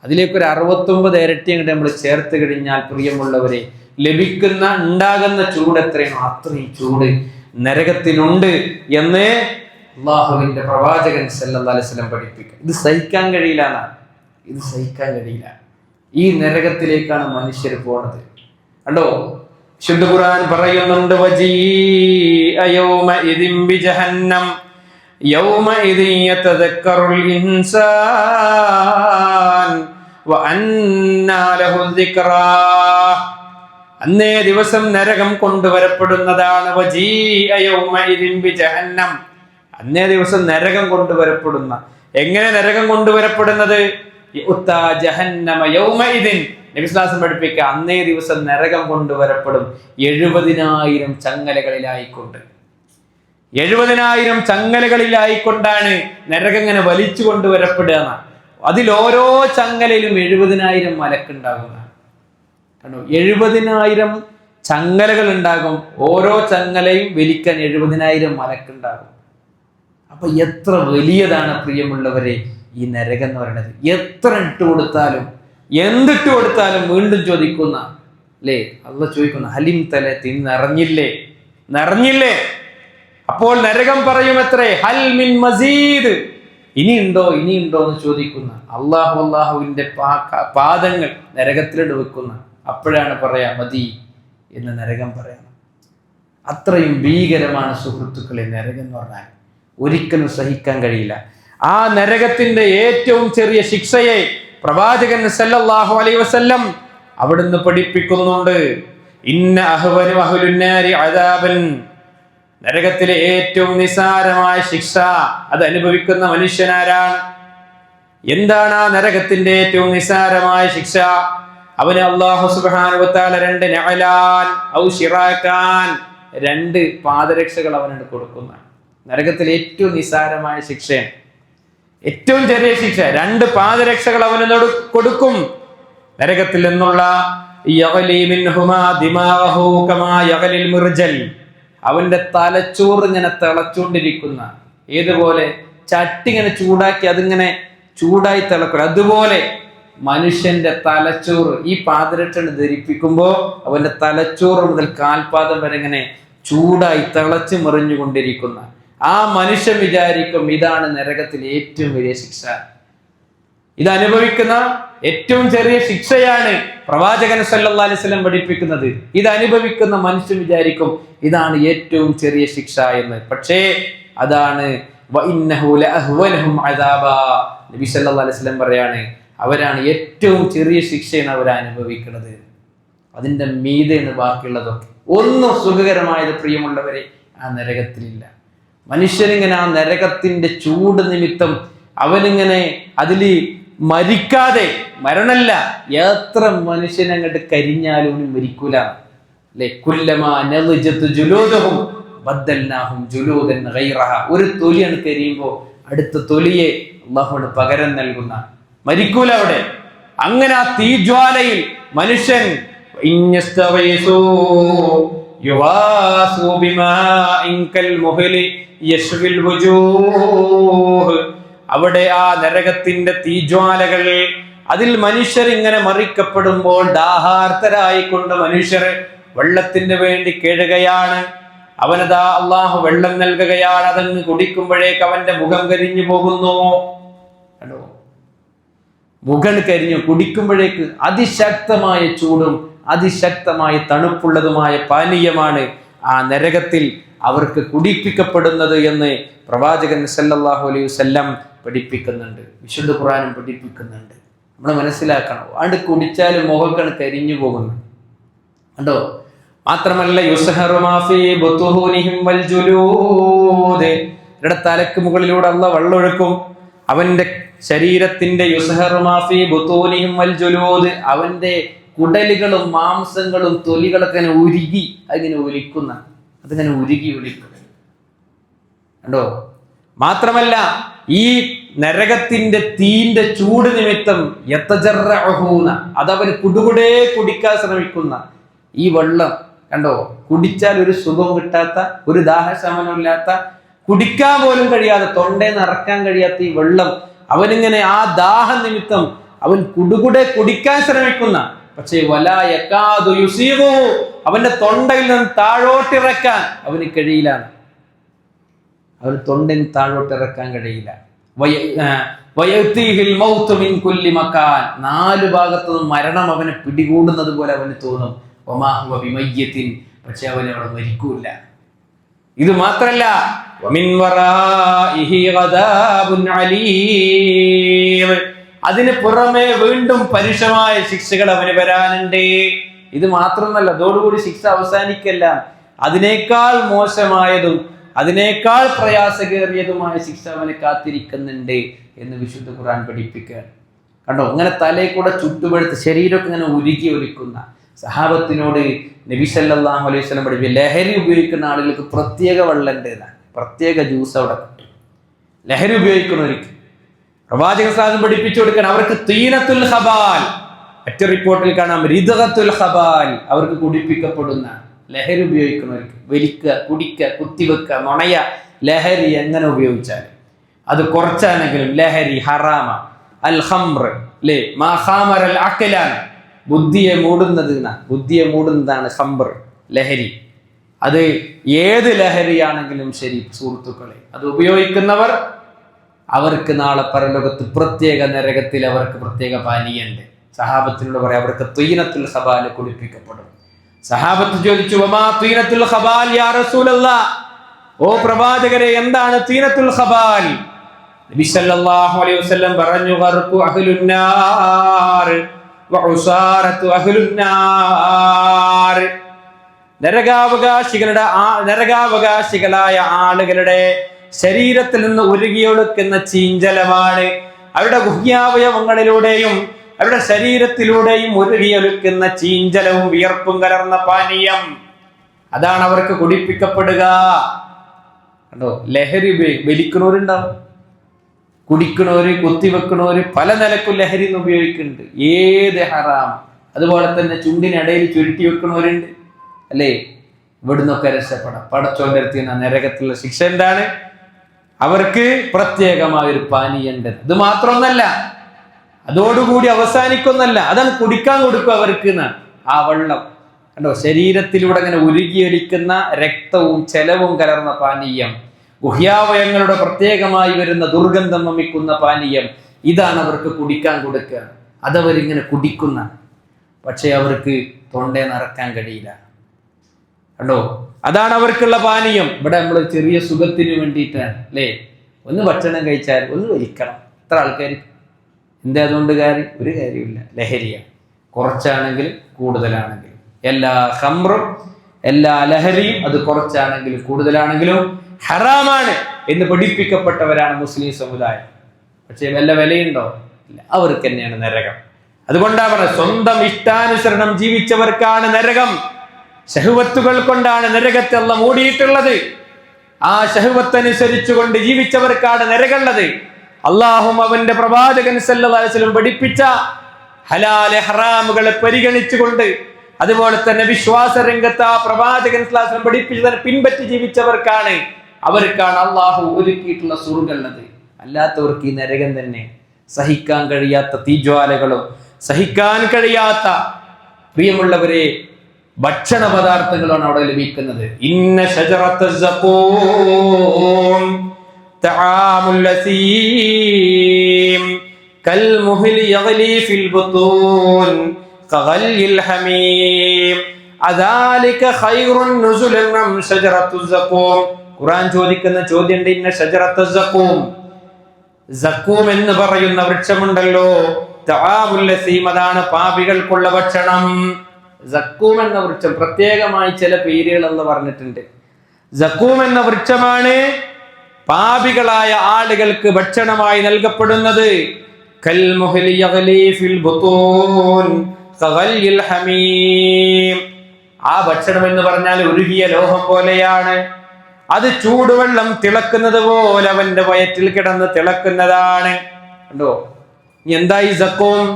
അതിലേക്കൊരു 69 ഇരട്ടി അങ്ങോട്ട് നമ്മൾ ചേർത്ത് കഴിഞ്ഞാൽ പ്രിയമുള്ളവരെ ഉണ്ടാകുന്ന ചൂട് എത്രയാണോ അത്രയും ചൂട് നരകത്തിനുണ്ട് എന്ന് അള്ളാഹുവിന്റെ പ്രവാചകൻ സല്ലല്ലാഹു അലൈഹി വസല്ലം പഠിപ്പിക്കുക. ഇത് സഹിക്കാൻ കഴിയില്ല. ഈ നരകത്തിലേക്കാണ് മനുഷ്യർ പോണത്. കണ്ടോ, ശുദ്ധ ഖുർആൻ പറയുന്നുണ്ട്, വജീഅ യൗമഇദിൻ ബിജഹന്നം യൗമഇദിൻ യതദക്കറുൽ ഇൻസാൻ വഅന്നാ ലഹു ദിക്റാ. അന്നേ ദിവസം നരകം കൊണ്ടുവരപ്പെടുന്നതാണ്. വജീഅ യൗമഇദിൻ ബിജഹന്നം, അന്നേ ദിവസം നരകം കൊണ്ടുവരപ്പെടുന്ന. എങ്ങനെ നരകം കൊണ്ടുവരപ്പെടുന്നത്? യുഅ്താ ജഹന്നമ യൗമഇദിൻ, നബി സ്വല്ലല്ലാഹു അലൈഹി വസല്ലം പഠിപ്പിക്കുക, അന്നേ ദിവസം നരകം കൊണ്ടുവരപ്പെടും 70,000 ചങ്ങലകളിലായിക്കൊണ്ട്. 70,000 ചങ്ങലകളിലായിക്കൊണ്ടാണ് നരകം ഇങ്ങനെ വലിച്ചു കൊണ്ടുവരപ്പെടുക. അതിൽ ഓരോ ചങ്ങലയിലും 70,000 മലക്കുണ്ടാകുന്ന. കണ്ടോ, 70,000 ചങ്ങലകൾ ഉണ്ടാകും. ഓരോ ചങ്ങലയും വലിക്കാൻ 70,000 മലക്കുണ്ടാകും. അപ്പൊ എത്ര വലിയതാണ് പ്രിയമുള്ളവരെ ഈ നരകം എന്ന് പറയുന്നത്. എത്ര ഇട്ട് കൊടുത്താലും എന്തിട്ട് കൊടുത്താലും വീണ്ടും ചോദിക്കുന്ന, അല്ലേ, അള്ളാഹ് ചോദിക്കുന്ന, ഹലിം തലത്തി, നിറഞ്ഞില്ലേ? അപ്പോൾ നരകം പറയും, എത്രേ, ഹൽ മിൻ മസീദ്, ഇനിയുണ്ടോ എന്ന് ചോദിക്കുന്ന. അള്ളാഹുവിന്റെ പാദങ്ങൾ നരകത്തിലിട്ട് വെക്കുന്ന. അപ്പോഴാണ് പറയാ മതി എന്ന് നരകം പറയാം. അത്രയും ഭീകരമാണ് സുഹൃത്തുക്കളെ നരകം എന്ന് പറഞ്ഞാൽ. ഒരിക്കലും സഹിക്കാൻ കഴിയില്ല. ആ നരകത്തിന്റെ ഏറ്റവും ചെറിയ ശിക്ഷയെ പ്രവാചകൻ സല്ലല്ലാഹു അലൈഹി വസല്ലം അവിടുന്ന് പഠിപ്പിക്കുന്നുണ്ട്. ഇന്ന അഹ്വനു അഹ്ലുന്നാരി അദാബൻ, നരകത്തിലെ ഏറ്റവും നിസാരമായ ശിക്ഷ അത് അനുഭവിക്കുന്ന മനുഷ്യനാരാണ്? എന്താണ് ആ നരകത്തിന്റെ ഏറ്റവും നിസാരമായ ശിക്ഷ? അവന് അല്ലാഹു സുബ്ഹാനഹു വ തആല 2 നഅലാൻ ഔ ശിറാകാൻ, 2 പാദരക്ഷകൾ അവനോട് കൊടുക്കുന്ന. നരകത്തിലെ ഏറ്റവും നിസാരമായ ശിക്ഷയാണ്, ഏറ്റവും ചെറിയ ശിക്ഷ. 2 പാദരക്ഷകൾ അവനോട് കൊടുക്കും. നരകത്തിൽ നിന്നുള്ള അവന്റെ തലച്ചോറ് ഇങ്ങനെ തിളച്ചുകൊണ്ടിരിക്കുന്ന, ഏതുപോലെ ചട്ടി ഇങ്ങനെ ചൂടാക്കി അതിങ്ങനെ ചൂടായി തിളക്കും, അതുപോലെ മനുഷ്യന്റെ തലച്ചോറ് ഈ പാദരക്ഷ ധരിപ്പിക്കുമ്പോ അവന്റെ തലച്ചോറ് മുതൽ കാൽപാദം വരെ ഇങ്ങനെ ചൂടായി തിളച്ചു മറിഞ്ഞുകൊണ്ടിരിക്കുന്ന ആ മനുഷ്യൻ വിചാരിക്കും, ഇതാണ് നരകത്തിലെ ഏറ്റവും വലിയ ശിക്ഷ, ഇത് അനുഭവിക്കുന്ന ഏറ്റവും ചെറിയ ശിക്ഷയാണ് പ്രവാചകൻ സല്ലല്ലാഹു അലൈഹി വസല്ലം പഠിപ്പിക്കുന്നത്. ഇത് അനുഭവിക്കുന്ന മനുഷ്യൻ വിചാരിക്കും, ഇതാണ് ഏറ്റവും ചെറിയ ശിക്ഷ എന്ന്. പക്ഷേ അതാണ് വഇന്നഹു ലഅഹ്വനഹും അദാബാ, നബി സല്ലല്ലാഹു അലൈഹി വസല്ലം പറയാണ്, അവരാണ് ഏറ്റവും ചെറിയ ശിക്ഷയാണ് അവർ അനുഭവിക്കുന്നത്. അതിന്റെ മീതെയാണ് ബാക്കിയുള്ളതൊക്കെ. ഒന്നും സുഖകരമായത് പ്രിയമുള്ളവരെ ആ നരകത്തിലില്ല. മനുഷ്യനിങ്ങനെ ആ നരകത്തിന്റെ ചൂട് നിമിത്തം അവനിങ്ങനെ അതിൽ മരിക്കാതെ, മരണല്ല, എത്ര മനുഷ്യനങ്ങോട്ട് കരിഞ്ഞാലും മരിക്കൂല, അല്ലെ? കുല്ലമാ നളജത് ജുലൂദുഹും ബദ്ദൽനാഹും ജുലൂദൻ ഗൈറഹ, ഒരു തൊലിയാണ് കരിയുമ്പോ അടുത്ത തൊലിയെ അല്ലാഹുവിന് പകരം നൽകുന്ന, മരിക്കൂല അവിടെ. അങ്ങനെ ആ തീജ്വാലയിൽ മനുഷ്യൻ അവിടെ ആ നരകത്തിന്റെ തീജ്വാലകൾ, അതിൽ മനുഷ്യർ ഇങ്ങനെ മറിക്കപ്പെടുമ്പോൾ ദാഹാർത്തരായിക്കൊണ്ട് മനുഷ്യർ വെള്ളത്തിന് വേണ്ടി കേഴുകയാണ്. അവനതാ അള്ളാഹു വെള്ളം നൽകുകയാണ്. അതങ്ങ് കുടിക്കുമ്പോഴേക്ക് അവന്റെ മുഖം കരിഞ്ഞു പോകുന്നു. കണ്ടോ, മുഖം കരിഞ്ഞു. കുടിക്കുമ്പോഴേക്ക് അതിശക്തമായ ചൂടും അതിശക്തമായ തണുപ്പുള്ളതുമായ പാനീയമാണ് ആ നരകത്തിൽ അവർക്ക് കുടിപ്പിക്കപ്പെടുന്നത് എന്ന് പ്രവാചകൻ സല്ലല്ലാഹു അലൈഹി വസല്ലം പഠിപ്പിക്കുന്നുണ്ട്. വിശുദ്ധ ഖുർആനും പഠിപ്പിക്കുന്നുണ്ട്. നമ്മൾ മനസ്സിലാക്കണം, അത് കുടിച്ചാൽ മുഖക്കാണ് കരിഞ്ഞു പോകുന്നു. കണ്ടോ, മാത്രമല്ല യുസ്ഹറു മാ ഫീ ബുതൂനിഹിം വൽ ജുലൂദ്, ഇവരുടെ തലക്ക് മുകളിലൂടെ അല്ലാഹു വെള്ളം ഒഴുക്കും. അവന്റെ ശരീരത്തിന്റെ യുസ്ഹറു മാ ഫീ ബുതൂനിഹിം വൽ ജുലൂദ്, അവന്റെ കുടലുകളും മാംസങ്ങളും തൊലികളൊക്കെ ഇങ്ങനെ ഉരുകി അതിങ്ങനെ ഒലിക്കുന്ന, അതിങ്ങനെ ഉരുകി ഒലിക്കും. കണ്ടോ, മാത്രമല്ല ഈ നരകത്തിന്റെ തീന്റെ ചൂട് നിമിത്തം യതജറഉന, അതവന് കുടുകുടേ കുടിക്കാൻ ശ്രമിക്കുന്ന ഈ വെള്ളം കണ്ടോ, കുടിച്ചാൽ ഒരു സുഖവും കിട്ടാത്ത, ഒരു ദാഹശമനമില്ലാത്ത, കുടിക്കാൻ പോലും കഴിയാതെ, തൊണ്ടയിൽ നിറക്കാൻ കഴിയാത്ത ഈ വെള്ളം അവനിങ്ങനെ ആ ദാഹ നിമിത്തം അവൻ കുടുകുടെ കുടിക്കാൻ ശ്രമിക്കുന്ന, പക്ഷേ വലാ യകാദു യുസീബു, അവന്റെ തൊണ്ടയിൽ നിന്ന് താഴോട്ടിറക്കാൻ അവന് കഴിയില്ല. അവർ തൊണ്ടിന് താഴോട്ട് ഇറക്കാൻ കഴിയില്ല. നാല് ഭാഗത്തുനിന്നും മരണം അവനെ പിടികൂടുന്നത് പോലെ അവന് തോന്നും. പക്ഷെ അവൻ അവിടെ മരിക്കൂല. ഇത് മാത്രല്ല, അതിന് പുറമെ വീണ്ടും പരുഷമായ ശിക്ഷകൾ അവന് വരാനുണ്ട്. ഇത് മാത്രമല്ല, അതോടുകൂടി ശിക്ഷ അവസാനിക്കല്ല, അതിനേക്കാൾ മോശമായതും അതിനേക്കാൾ പ്രയാസകേറിയതുമായ ശിക്ഷ അവനെ കാത്തിരിക്കുന്നുണ്ട് എന്ന് വിശുദ്ധ ഖുർആൻ പഠിപ്പിക്കുകയാണ്. കണ്ടോ, അങ്ങനെ തലയിൽ കൂടെ ചുട്ടുപഴുത്ത് ശരീരമൊക്കെ ഇങ്ങനെ ഉരുകി ഒലിക്കുന്ന സഹാബത്തിനോട് നബി സല്ലല്ലാഹു അലൈഹി വസല്ലം പഠിപ്പിക്കുക, ലഹരി ഉപയോഗിക്കുന്ന ആളുകൾക്ക് പ്രത്യേക വെള്ളമുണ്ട് എന്നാണ്, പ്രത്യേക ജ്യൂസ് അവിടെ കിട്ടും. ലഹരി ഉപയോഗിക്കുന്നവർക്ക് പ്രവാചക സാധനം പഠിപ്പിച്ചു കൊടുക്കാൻ അവർക്ക് തീനത്തുൽ ഖബാൽ, മറ്റു റിപ്പോർട്ടിൽ കാണാം റിദ്ഗത്തുൽ ഖബാൽ, അവർക്ക് കുടിപ്പിക്കപ്പെടുന്ന ലഹരി ഉപയോഗിക്കുന്നവർക്ക് വലിക്കുക, കുടിക്കുക, കുത്തിവെക്കുക, നുണയ ലഹരി എങ്ങനെ ഉപയോഗിച്ചാലും അത് കുറച്ചാണെങ്കിലും ലഹരി ഹറാമ. അൽ ഖംർ അല്ലേ, മാ ഖാമറ അൽ അഖ്ലാൻ, ബുദ്ധിയെ മൂടുന്നതാണ് ഖംർ, ലഹരി. അത് ഏത് ലഹരിയാണെങ്കിലും ശരി സുഹൃത്തുക്കളെ, അത് ഉപയോഗിക്കുന്നവർ അവർക്ക് നാളെ പരലോകത്ത് പ്രത്യേക നരകത്തിൽ അവർക്ക് പ്രത്യേക പാനീയുണ്ട്. സഹാബത്തിനോട് പറയാം, അവർക്ക് തീനത്തുൽ ഖബാൽ കുടിപ്പിക്കപ്പെടും. സഹാബത്ത് ചോദിച്ചു, വമാ തീനത്തുൽ ഖബാൽ യാ റസൂലല്ലാഹ്, ഓ പ്രവാചകരെ എന്താണ് തീനത്തുൽ ഖബാൽ? നബി സല്ലല്ലാഹു അലൈഹി വസല്ലം പറഞ്ഞു, ഖർഖു അഹ്ലുന്നാർ വ ഉസാറതു അഹ്ലുന്നാർ, നരകാവകാശികളായ ആളുകളുടെ ശരീരത്തിൽ നിന്ന് ഉരുകിയൊഴുക്കുന്ന ചീഞ്ചലമാണ്, അവരുടെ ഗുഹ്യാവയവങ്ങളിലൂടെയും അവരുടെ ശരീരത്തിലൂടെയും ഒഴുകിയൊഴുക്കുന്ന ചീഞ്ചലവും വിയർപ്പും കലർന്ന പാനീയം, അതാണ് അവർക്ക് കുടിപ്പിക്കപ്പെടുക. കണ്ടോ, ലഹരി വലിക്കണവരുണ്ടാവും, കുടിക്കണവര്, കുത്തിവെക്കണവര്, പല നിലക്കും ലഹരി ഉപയോഗിക്കുന്നുണ്ട്. ഏത് ഹറാം. അതുപോലെ തന്നെ ചുണ്ടിനിടയിൽ ചുരുട്ടി വെക്കണവരുണ്ട് അല്ലേ. ഇവിടുന്നൊക്കെ രക്ഷപ്പെടാം. പടച്ചോന്റെ അടുത്ത് നരകത്തിലുള്ള ശിക്ഷ എന്താണ്? അവർക്ക് പ്രത്യേകമായ ഒരു പാനീയുണ്ട്. ഇത് മാത്രമൊന്നല്ല, അതോടുകൂടി അവസാനിക്കൊന്നല്ല, അതാണ് കുടിക്കാൻ കൊടുക്കുക അവർക്ക് എന്നാണ്. ആ വെള്ളം കണ്ടോ, ശരീരത്തിലൂടെ അങ്ങനെ ഉരുകിയൊലിക്കുന്ന രക്തവും ചെലവും കലർന്ന പാനീയം, ഗുഹ്യാവയങ്ങളുടെ പ്രത്യേകമായി വരുന്ന ദുർഗന്ധം വമിക്കുന്ന പാനീയം, ഇതാണ് അവർക്ക് കുടിക്കാൻ കൊടുക്കുക. അതവരിങ്ങനെ കുടിക്കുന്ന, പക്ഷെ അവർക്ക് തൊണ്ടേ നിറക്കാൻ കഴിയില്ല. കണ്ടോ, അതാണ് അവർക്കുള്ള പാനീയം. ഇവിടെ നമ്മൾ ചെറിയ സുഖത്തിന് വേണ്ടിയിട്ടാണ് അല്ലേ, ഒന്ന് ഭക്ഷണം കഴിച്ചാൽ ഒന്ന് വലിക്കണം. എത്ര ആൾക്കാർ, എന്താ അതുകൊണ്ട് കാര്യം? ഒരു കാര്യമില്ല, ലഹരിയാണ്. കുറച്ചാണെങ്കിലും കൂടുതലാണെങ്കിലും, എല്ലാ ഖംറും എല്ലാ ലഹരിയും അത് കുറച്ചാണെങ്കിലും കൂടുതലാണെങ്കിലും ഹറാമാണ് എന്ന് പഠിപ്പിക്കപ്പെട്ടവരാണ് മുസ്ലിം സമുദായം. പക്ഷെ വല്ല വിലയുണ്ടോ? ഇല്ല, അവർക്ക് തന്നെയാണ് നരകം. അതുകൊണ്ടാണ് പറഞ്ഞത്, സ്വന്തം ഇഷ്ടാനുസരണം ജീവിച്ചവർക്കാണ് നരകം. ശഹ്വത്തുകൾ കൊണ്ടാണ് നരകത്തെ അല്ലാഹ് മൂടിയിട്ടുള്ളത്. ആ ശഹ്വത്തനുസരിച്ചുകൊണ്ട് ജീവിച്ചവർക്കാണ് നരകമുള്ളത്. അള്ളാഹും അവന്റെ പ്രവാചകൻ സല്ലല്ലാഹു അലൈഹി വസല്ലം പഠിപ്പിച്ച ഹലാൽ ഹറാമുകളെ പരിഗണിച്ചുകൊണ്ട്, അതുപോലെ തന്നെ വിശ്വാസ രംഗത്ത് ആ പ്രവാചകൻ സല്ലല്ലാഹു അലൈഹി വസല്ലം പഠിപ്പിച്ചതിനെ പിൻപറ്റി ജീവിച്ചവർക്കാണ്, അവർക്കാണ് അള്ളാഹു ഒരുക്കിയിട്ടുള്ള സ്വർഗ്ഗമുള്ളത്. അല്ലാത്തവർക്ക് ഈ നരകം തന്നെ. സഹിക്കാൻ കഴിയാത്ത തീജ്വാലകളും സഹിക്കാൻ കഴിയാത്ത, പ്രിയമുള്ളവരെ, ഭക്ഷണ പദാർത്ഥങ്ങളാണ് അവിടെ ലഭിക്കുന്നത്. ഇന്ന ശജറത്തുൽ സഖൂം തആമുൽ അസീം കൽമുഹ്ലി യഗ്ലി ഫിൽ ബുതൂൻ കഗല്യിൽ ഹമീം അദാലിക ഖൈറുൻ നുസുലൻ അം ശജറത്തുൽ സഖൂം. ഖുർആൻ ചോദിക്കുന്ന ചോദ്യമുണ്ട്, ഇന്ന ശജറത്തുൽ സഖൂം, സഖൂം എന്ന് പറയുന്ന വൃക്ഷമുണ്ടല്ലോ, തആമുൽ അസീം, അതാണ് പാപികൾക്കുള്ള ഭക്ഷണം. സഖൂം എന്ന വൃക്ഷം പ്രത്യേകമായി ചില പേരുകൾ എന്ന് പറഞ്ഞിട്ടുണ്ട്. സഖൂം എന്ന വൃക്ഷമാണ് പാപികളായ ആളുകൾക്ക് ഭക്ഷണമായി നൽകപ്പെടുന്നത്. കൽമുഹ്ലി യഗ്ലി ഫിൽ ബുതൂൻ കഗല്യിൽ ഹമീം. ആ ഭക്ഷണം എന്ന് പറഞ്ഞാൽ ഉരുകിയ ലോഹം പോലെയാണ്. അത് ചൂടുവെള്ളം തിളക്കുന്നത് പോലെ അവന്റെ വയറ്റിൽ കിടന്ന് തിളക്കുന്നതാണ്. കണ്ടോ, എന്തായി സഖൂം?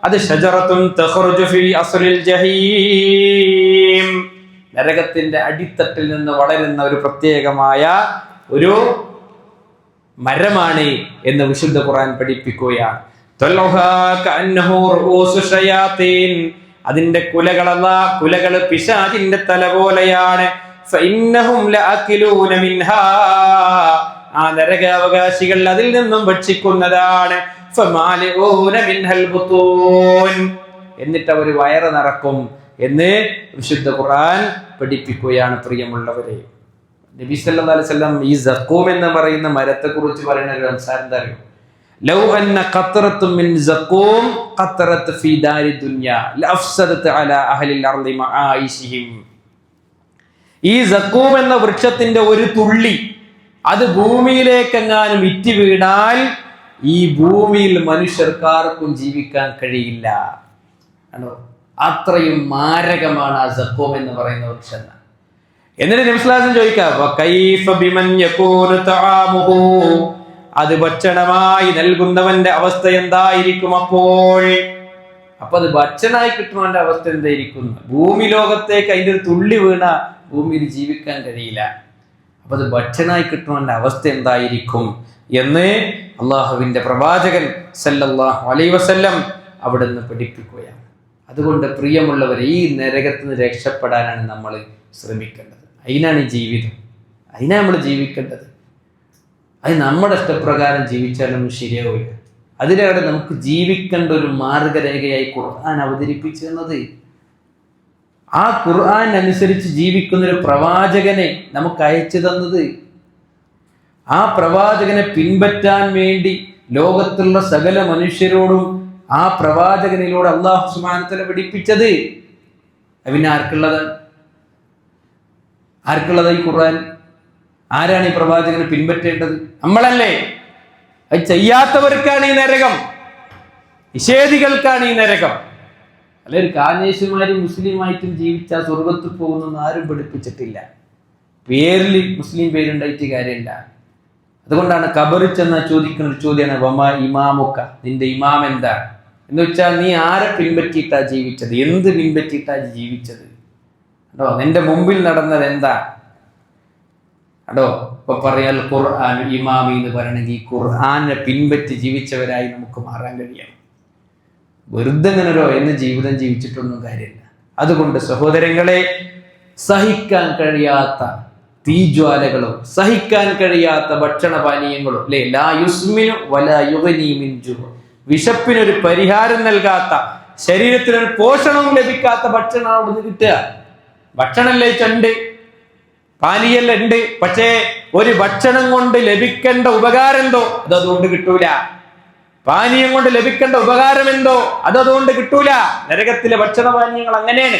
അത് ഷജറത്തുൻ തഖറുജു ഫി അസ്ലിൽ ജഹീം, നരകത്തിന്റെ അടിത്തട്ടിൽ നിന്ന് വളരുന്ന ഒരു പ്രത്യേകമായ ഒരു മരമാണ് എന്ന് വിശുദ്ധ ഖുർആൻ പഠിപ്പിക്കുകയാണ്. അതിന്റെ കുലകൾ പിശാചിന്റെ തല പോലെയാണ്. ഫഇന്നഹും ലഅകിലൂന മിൻഹാ, ആ നരകാവകാശികൾ അതിൽ നിന്നും ഭക്ഷിക്കുന്നതാണ്. ഫമാലിഊന മിൻഹൽ ബുതൂൻ, എന്നിട്ട് അവർ വയറ് നിറക്കും എന്ന് വിശുദ്ധ ഖുർആൻ പഠിപ്പിക്കുകയാണ്. പ്രിയമുള്ളവരെ, നബി സല്ലല്ലാഹു അലൈഹി വസല്ലം ഈ സഖൂം എന്ന് പറയുന്ന മരത്തെ കുറിച്ച് പറയുന്ന ഒരു സംസാരം എന്താ അറിയോ? ലൗ അന്ന ഖത്രത്തും മിൻ സഖൂം ഖത്രത്ത് ഫീ ദാരി ദുനിയ ലഅഫ്സദത് അലാ അഹ്ലിൽ അർളി മആയിശിഹിം. ഈ സഖൂം എന്ന വൃക്ഷത്തിന്റെ ഒരു തുള്ളി അത് ഭൂമിയിലേക്ക് എങ്ങാനും ഇറ്റി വീണാൽ ഈ ഭൂമിയിൽ മനുഷ്യർക്കാർക്കും ജീവിക്കാൻ കഴിയില്ല. ആണോ? അത്രയും മാരകമാണ് ആ സഖൂം എന്ന് പറയുന്ന വൃക്ഷം. എന്നിട്ട് നബി സല്ലല്ലാഹു അലൈഹി വസല്ലം ചോദിക്കാം, വകൈഫ ബിമൻ യകൂനു തആമുഹു, അത് ഭക്ഷണമായി നൽകുന്നവന്റെ അവസ്ഥ എന്തായിരിക്കും അപ്പോൾ? അപ്പൊ അത് ഭക്ഷണമായി കിട്ടുന്നവന്റെ അവസ്ഥ എന്തായിരിക്കും? ഭൂമി ലോകത്തേക്ക് അതിന്റെ ഒരു തുള്ളി വീണ ഭൂമിയിൽ ജീവിക്കാൻ കഴിയില്ല. അപ്പൊ അത് ഭക്ഷണമായി കിട്ടുന്നവന്റെ അവസ്ഥ എന്തായിരിക്കും എന്ന് അള്ളാഹുവിന്റെ പ്രവാചകൻ സല്ലല്ലാഹു അലൈഹി വസല്ലം അവിടെ നിന്ന് പഠിപ്പിക്കുകയാണ്. അതുകൊണ്ട് പ്രിയമുള്ളവർ, ഈ നരകത്തിൽ നിന്ന് രക്ഷപ്പെടാനാണ് നമ്മൾ ശ്രമിക്കേണ്ടത്. അതിനാണ് ജീവിതം, അതിനാണ് നമ്മൾ ജീവിക്കേണ്ടത്. അത് നമ്മുടെ ഇഷ്ടപ്രകാരം ജീവിച്ചാലൊന്നും ശരിയാവില്ല. അതിലാണ് നമുക്ക് ജീവിക്കേണ്ട ഒരു മാർഗരേഖയായി ഖുർആൻ അവതരിപ്പിച്ചു തന്നത്. ആ ഖുർആൻ അനുസരിച്ച് ജീവിക്കുന്ന ഒരു പ്രവാചകനെ നമുക്ക് അയച്ചു തന്നത്. ആ പ്രവാചകനെ പിൻപറ്റാൻ വേണ്ടി ലോകത്തുള്ള സകല മനുഷ്യരോടും ആ പ്രവാചകനിലൂടെ അല്ലാഹു സുബ്ഹാനഹു വ തആല പഠിപ്പിച്ചത്. പിന്നെ ആർക്കുള്ളത് ഈ ഖുർആൻ? ആരാണ് ഈ പ്രവാചകനെ പിൻപറ്റേണ്ടത്? നമ്മളല്ലേ? അത് ചെയ്യാത്തവർക്കാണ് ഈ നരകം, നിഷേധികൾക്കാണ് ഈ നരകം. അല്ലെ, ഒരു കാഞ്ഞേശുമാരും മുസ്ലിമായിട്ടും ജീവിച്ചാൽ സ്വർഗത്തിൽ പോകുന്നെന്ന് ആരും പഠിപ്പിച്ചിട്ടില്ല. പേരിൽ മുസ്ലിം പേരുണ്ടായിട്ട് കാര്യമില്ല. അതുകൊണ്ടാണ് ഖബറിൽ ചെന്നാൽ ചോദിക്കുന്ന ഒരു ചോദ്യമാണ്, വമാ ഇമാമുക്ക, നിന്റെ ഇമാം എന്താ എന്ന് വെച്ചാൽ നീ ആരെ പിൻപറ്റിയിട്ടാ ജീവിച്ചത്, എന്ത് പിൻപറ്റിയിട്ടാ ജീവിച്ചത്? കേട്ടോ, നിന്റെ മുമ്പിൽ നടന്നത് എന്താ? കേട്ടോ, ഇപ്പൊ പറയാൽ ഖുർആൻ ഇമാമി എന്ന് പറയണമെങ്കിൽ ഖുർആനെ പിൻപറ്റി ജീവിച്ചവരായി നമുക്ക് മാറാൻ കഴിയണം. വെറുതെ ഇങ്ങനൊരോ എന്ന് ജീവിതം ജീവിച്ചിട്ടൊന്നും കാര്യമില്ല. അതുകൊണ്ട് സഹോദരങ്ങളെ, സഹിക്കാൻ കഴിയാത്ത തീജ്വാലകളും സഹിക്കാൻ കഴിയാത്ത ഭക്ഷണപാനീയങ്ങളും, അല്ലെ, ലാ യുസ്മിനു വലാ യുഗ്നി മിൻ ജൂ, വിശപ്പിനൊരു പരിഹാരം നൽകാത്ത, ശരീരത്തിനൊരു പോഷണവും ലഭിക്കാത്ത ഭക്ഷണം അവിടുന്ന് കിട്ടുക. ഭക്ഷണമല്ലേ ചണ്ട്, പാനീയെല്ലാം ഉണ്ട്, പക്ഷേ ഒരു ഭക്ഷണം കൊണ്ട് ലഭിക്കേണ്ട ഉപകാരം എന്തോ അതുകൊണ്ട് കിട്ടൂല. പാനീയം കൊണ്ട് ലഭിക്കേണ്ട ഉപകാരം എന്തോ അതുകൊണ്ട് കിട്ടൂല. നരകത്തിലെ ഭക്ഷണപാനീയങ്ങൾ അങ്ങനെയാണ്.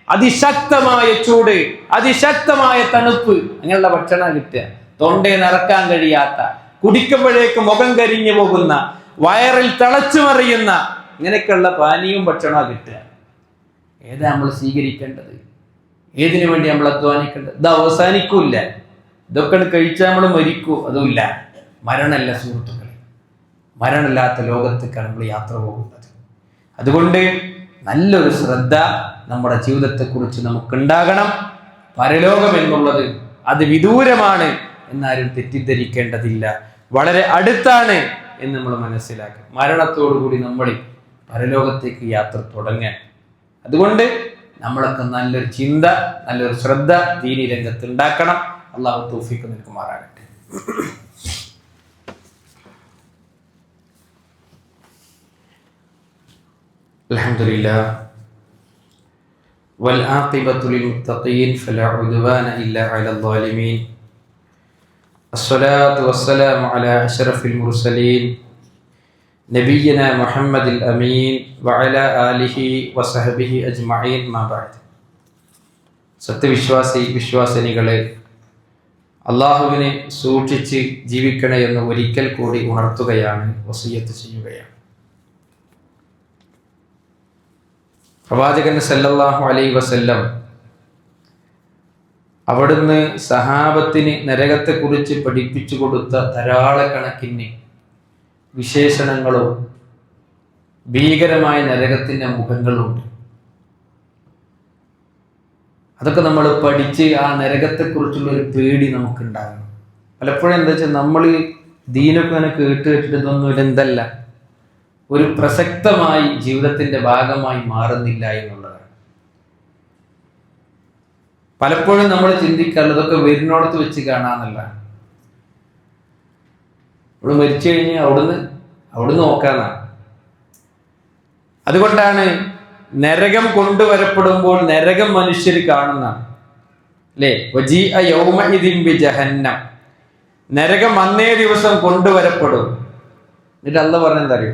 അതിശക്തമായ ചൂട്, അതിശക്തമായ തണുപ്പ്, അങ്ങനെയുള്ള ഭക്ഷണം കിട്ടുക. തൊണ്ടയെ നിറക്കാൻ കഴിയാത്ത, കുടിക്കുമ്പോഴേക്ക് മുഖം കരിഞ്ഞു പോകുന്ന, വയറിൽ തിളച്ചു മറിയുന്ന ഇങ്ങനെയൊക്കെയുള്ള പാനീയവും ഭക്ഷണമാണ് കിട്ടുക. ഏതാ നമ്മൾ സ്വീകരിക്കേണ്ടത്? ഏതിനു വേണ്ടി നമ്മൾ അധ്വാനിക്കേണ്ടത്? ഇത് അവസാനിക്കൂല്ല. ഇതൊക്കെ കഴിച്ചാൽ നമ്മൾ മരിക്കൂ, അതുമില്ല. മരണമല്ല സുഹൃത്തുക്കളെ, മരണമില്ലാത്ത ലോകത്തേക്കാണ് നമ്മൾ യാത്ര പോകുന്നത്. അതുകൊണ്ട് നല്ലൊരു ശ്രദ്ധ നമ്മുടെ ജീവിതത്തെക്കുറിച്ച് നമുക്കുണ്ടാകണം. പരലോകം എന്നുള്ളത് അത് വിദൂരമാണ് എന്നാരും തെറ്റിദ്ധരിക്കേണ്ടതില്ല, വളരെ അടുത്താണ് എന്ന് നമ്മൾ മനസ്സിലാക്കുക. മരണത്തോടുകൂടി നമ്മൾ പരലോകത്തേക്ക് യാത്ര തുടങ്ങാൻ. അതുകൊണ്ട് നമ്മളൊക്കെ നല്ലൊരു ചിന്ത, നല്ലൊരു ശ്രദ്ധ ദീനി രംഗത്ത് ഉണ്ടാക്കണം. അള്ളാഹു തൗഫീഖ് നൽകുമാറാകട്ടെ. അൽഹംദുലില്ലാഹ് والعاقبة للمتقين فلا عدوان إلا على الظالمين الصلاة والسلام على أشرف المرسلين نبينا محمد الأمين وعلى آله وصحبه أجمعين ما بعد. സത്യവിശ്വാസിനികളെ, അള്ളാഹുവിനെ സൂക്ഷിച്ച് ജീവിക്കണേ എന്ന് ഒരിക്കൽ കൂടി ഉണർത്തുകയാണ്, വസിയ്യത്ത് ചെയ്യുകയാണ്. പ്രവാചകൻ സല്ലല്ലാഹു അലൈഹി വസല്ലം അവിടുന്ന് സഹാബത്തിന് നരകത്തെക്കുറിച്ച് പഠിപ്പിച്ചു കൊടുത്ത ധാരാളക്കണക്കിന് വിശേഷണങ്ങളും ഭീകരമായ നരകത്തിൻ്റെ മുഖങ്ങളുണ്ട്. അതൊക്കെ നമ്മൾ പഠിച്ച് ആ നരകത്തെക്കുറിച്ചുള്ള ഒരു പേടി നമുക്കുണ്ടാകണം. പലപ്പോഴും എന്താ വെച്ചാൽ നമ്മൾ ദീനൊക്കെ അങ്ങനെ കേട്ടിട്ട് ഇതൊന്നും എന്തല്ല, ഒരു പ്രസക്തമായി ജീവിതത്തിന്റെ ഭാഗമായി മാറുന്നില്ല എന്നുള്ളതാണ്. പലപ്പോഴും നമ്മൾ ചിന്തിക്കാറുള്ളത് ഇതൊക്കെ വരുന്നോടത്ത് വെച്ച് കാണാന്നല്ല. ഇവിടെ മരിച്ചു കഴിഞ്ഞ് അവിടുന്ന് നോക്കാന്നാണ്. അതുകൊണ്ടാണ് നരകം കൊണ്ടുവരപ്പെടുമ്പോൾ നരകം മനുഷ്യർ കാണുന്നതാണ് അല്ലേ. വജീഅ യൗമഇദിൻ ബിജഹന്നം, നരകം അന്നേ ദിവസം കൊണ്ടുവരപ്പെടും. എന്നിട്ട് അല്ലാഹു പറഞ്ഞെന്താ അറിയോ?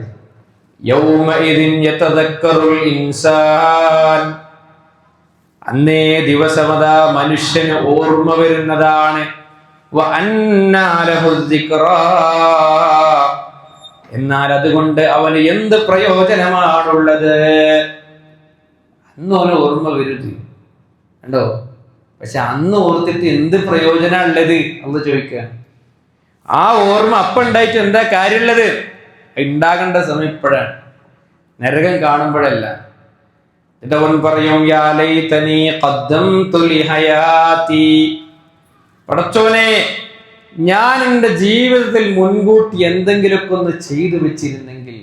യൗമഇദിൻ യതദക്കറുൽ ഇൻസാൻ, അന്നേ ദിവസമതാ മനുഷ്യന് ഓർമ്മ വരുന്നതാണ്. വഅന്നാ ലഹു ദിക്റാ, എന്നാൽ അതുകൊണ്ട് അവന് എന്ത് പ്രയോജനമാണുള്ളത്? അന്ന് അവന് ഓർമ്മ വരുത് കണ്ടോ. പക്ഷെ അന്ന് ഓർത്തിട്ട് എന്ത് പ്രയോജനമുള്ളത് എന്ന് ചോദിക്കുക. ആ ഓർമ്മ അപ്പം ഉണ്ടായിട്ട് എന്താ കാര്യമുള്ളത്? ഉണ്ടാകേണ്ട സമയം ഇപ്പോഴാണ്, നരകം കാണുമ്പോഴല്ല. എന്നിട്ട് അവൻ പറയും, യാ ലൈതനി ഖദ്ദംതു ലിഹയാതി, പടച്ചോനെ ഞാൻ എൻ്റെ ജീവിതത്തിൽ മുൻകൂട്ടി എന്തെങ്കിലുമൊക്കെ ഒന്ന് ചെയ്തു വെച്ചിരുന്നെങ്കിൽ,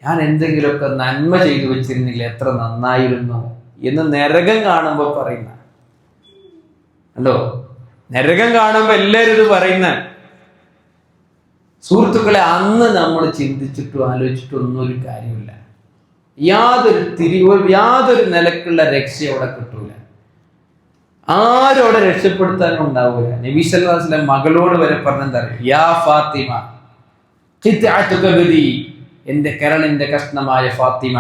ഞാൻ എന്തെങ്കിലുമൊക്കെ നന്മ ചെയ്തു വെച്ചിരുന്നെങ്കിൽ എത്ര നന്നായിരുന്നു എന്ന് നരകം കാണുമ്പോൾ പറയുന്ന അല്ലോ. നരകം കാണുമ്പോൾ എല്ലാവരും ഇത് പറയുന്ന സുഹൃത്തുക്കളെ, അന്ന് നമ്മൾ ചിന്തിച്ചിട്ടും ആലോചിച്ചിട്ടും ഒന്നും ഒരു കാര്യമില്ല. യാതൊരു നിലക്കുള്ള രക്ഷ അവിടെ കിട്ടൂല. ആരും അവിടെ രക്ഷപ്പെടുത്താനും ഉണ്ടാവൂല. നബി സല്ലല്ലാഹു അലൈഹി വസല്ലം മകളോട് വരെ പറഞ്ഞെന്താ അറിയോ? യാ ഫാത്തിമ ഖിത്അതുക ബിദി, എന്റെ കരളിന്റെ കഷ്ണമായ ഫാത്തിമ,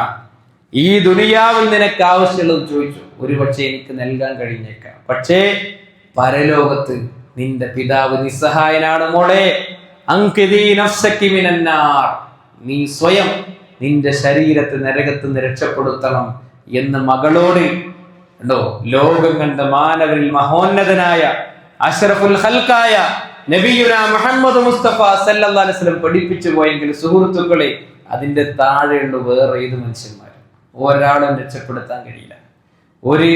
ഈ ദുനിയാവിൽ നിനക്ക് ആവശ്യമുള്ളത് ചോദിച്ചു, ഒരുപക്ഷെ എനിക്ക് നൽകാൻ കഴിഞ്ഞേക്കാം. പക്ഷേ പരലോകത്ത് നിന്റെ പിതാവ് നിസ്സഹായനാണ് മോളെ. അൻഖിദി നഫ്സകി മിനന്നാർ, നീ സ്വയം നിന്റെ ശരീരത്തെ നരകത്ത് നിന്ന് രക്ഷപ്പെടുത്തണം എന്ന് മകളോട് ഉണ്ടോ ലോകം കണ്ട മാനവരിൽ മഹോന്നതനായ അഷ്റഫുൽ ഖൽഖായ നബിയുനാ മുഹമ്മദ് മുസ്തഫ സല്ലല്ലാഹു അലൈഹി വസല്ലം പഠിപ്പിച്ചു പോയെങ്കിൽ സുഹൃത്തുക്കളെ, അതിന്റെ താഴെയുള്ള വേറെ ഏത് മനുഷ്യന്മാരും ഒരാളും രക്ഷപ്പെടുത്താൻ കഴിയില്ല. ഒരു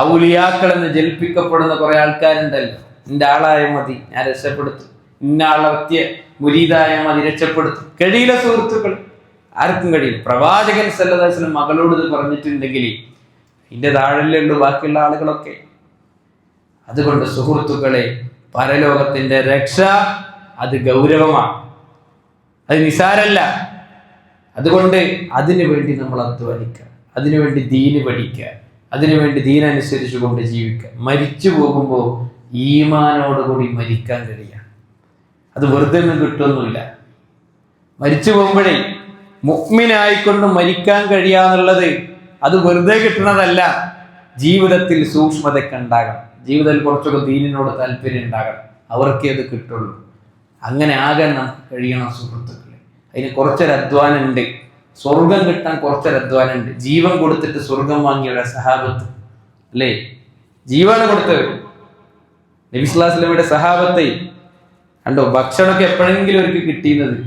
ഔലിയാക്കളെന്ന് ജൽപ്പിക്കപ്പെടുന്ന കുറെ ആൾക്കാരുണ്ടല്ലോ, ഇന്ന ആളായ മതി ഞാൻ രക്ഷപ്പെടുത്തും, ഇന്ന ആളെ മുരീദായ മതി രക്ഷപ്പെടുത്തും. കഴിയില്ല സുഹൃത്തുക്കൾ, ആർക്കും കഴിയില്ല. പ്രവാചകൻ സല്ലല്ലാഹു അലൈഹി വസല്ലം മകളോട് ഇത് പറഞ്ഞിട്ടുണ്ടെങ്കിൽ ഇതിന്റെ താഴെയല്ലേ ഉള്ളൂ ബാക്കിയുള്ള ആളുകളൊക്കെ. അതുകൊണ്ട് സുഹൃത്തുക്കളെ, പരലോകത്തിന്റെ രക്ഷ അത് ഗൗരവമാണ്, അത് നിസാരല്ല. അതുകൊണ്ട് അതിനു വേണ്ടി നമ്മൾ അധ്വാനിക്കുക, അതിനുവേണ്ടി ദീന് പഠിക്കുക, അതിനുവേണ്ടി ദീനനുസരിച്ച് കൊണ്ട് ജീവിക്കുക. മരിച്ചു പോകുമ്പോൾ ഈമാനോടുകൂടി മരിക്കാൻ കഴിയുക. അത് വെറുതെ ഒന്നും കിട്ടുമൊന്നുമില്ല. മരിച്ചു പോകുമ്പോഴേ മുഅ്മിനായിക്കൊണ്ട് മരിക്കാൻ കഴിയാന്നുള്ളത് അത് വെറുതെ കിട്ടുന്നതല്ല. ജീവിതത്തിൽ സൂക്ഷ്മതയൊക്കെ ഉണ്ടാകണം, ജീവിതത്തിൽ കുറച്ചൊക്കെ ദീനിനോട് താല്പര്യം ഉണ്ടാകണം, അവർക്കേ അത് കിട്ടുള്ളൂ. അങ്ങനെ ആകാൻ നമുക്ക് കഴിയണം സുഹൃത്തുക്കളെ. അതിന് കുറച്ചൊരു അധ്വാനം ഉണ്ട്. സ്വർഗം കിട്ടാൻ കുറച്ചൊരു അധ്വാനം ഉണ്ട്. ജീവൻ കൊടുത്തിട്ട് സ്വർഗം വാങ്ങിയ സഹാബത്ത് അല്ലേ, ജീവൻ കൊടുത്തവർ. നബി സ്വല്ലല്ലാഹു അലൈഹി വസല്ലമയുടെ സഹാബത്തെ കണ്ടോ, ഭക്ഷണമൊക്കെ എപ്പോഴെങ്കിലും അവർക്ക് കിട്ടിയുന്നത്.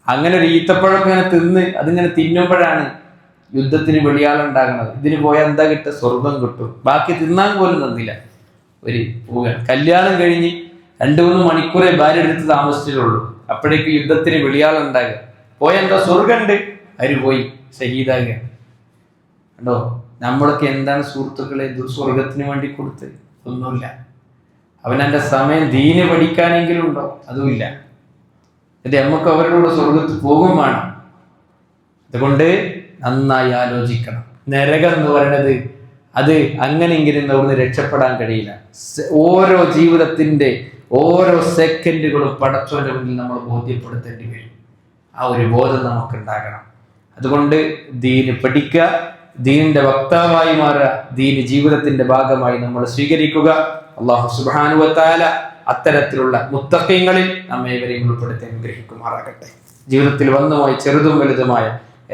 അങ്ങനെ ഒരു ഈത്തപ്പഴമൊക്കെ ഇങ്ങനെ തിന്ന് അതിങ്ങനെ തിന്നുമ്പോഴാണ് യുദ്ധത്തിന് വെളിയാളുണ്ടാകുന്നത്. ഇതിന് പോയാൽ എന്താ കിട്ടുക? സ്വർഗം കിട്ടും. ബാക്കി തിന്നാൻ പോലും തന്നില്ല. ഒരു പോവുകയാണ്. കല്യാണം കഴിഞ്ഞ് 2-3 മണിക്കൂറേ ഭാര്യ എടുത്ത് താമസിച്ചിട്ടുള്ളൂ. അപ്പോഴേക്ക് യുദ്ധത്തിന് വെളിയാളുണ്ടാകുക. പോയ എന്താ? സ്വർഗമുണ്ട്. അവര് പോയി ഷഹീദാകുക. കണ്ടോ, നമ്മളൊക്കെ എന്താണ് സുഹൃത്തുക്കളെ സ്വർഗത്തിന് വേണ്ടി കൊടുത്ത്? ഒന്നുമില്ല. അവനെന്റെ സമയം ദീന് പഠിക്കാനെങ്കിലും ഉണ്ടോ? അതുമില്ല. എന്നിട്ട് നമുക്ക് അവരുടെ കൂടെ സ്വർഗത്ത് പോകും വേണം. അതുകൊണ്ട് നന്നായി ആലോചിക്കണം. നരകം എന്ന് പറയുന്നത് അത് അങ്ങനെയെങ്കിലും അവിടുന്ന് രക്ഷപ്പെടാൻ കഴിയില്ല. ഓരോ ജീവിതത്തിന്റെ ഓരോ സെക്കൻഡുകളും പടച്ചവന്റെ മുന്നിൽ നമ്മൾ ബോധ്യപ്പെടുത്തേണ്ടി വരും. ആ ഒരു ബോധം നമുക്കുണ്ടാകണം. അതുകൊണ്ട് ദീന് പഠിക്കുക, ദീനിന്റെ വക്താവായി മാറുക, ദീന് ജീവിതത്തിന്റെ ഭാഗമായി നമ്മൾ സ്വീകരിക്കുക. അല്ലാഹു സുബ്ഹാനഹു വ തആല അത്തരത്തിലുള്ള മുത്തഖീങ്ങളിൽ നമ്മെ ഇവരെയും ഉൾപ്പെടുത്തി അനുഗ്രഹിക്കുമാറാകട്ടെ. ജീവിതത്തിൽ വന്നുപോയി ചെറുതും വലുതുമായ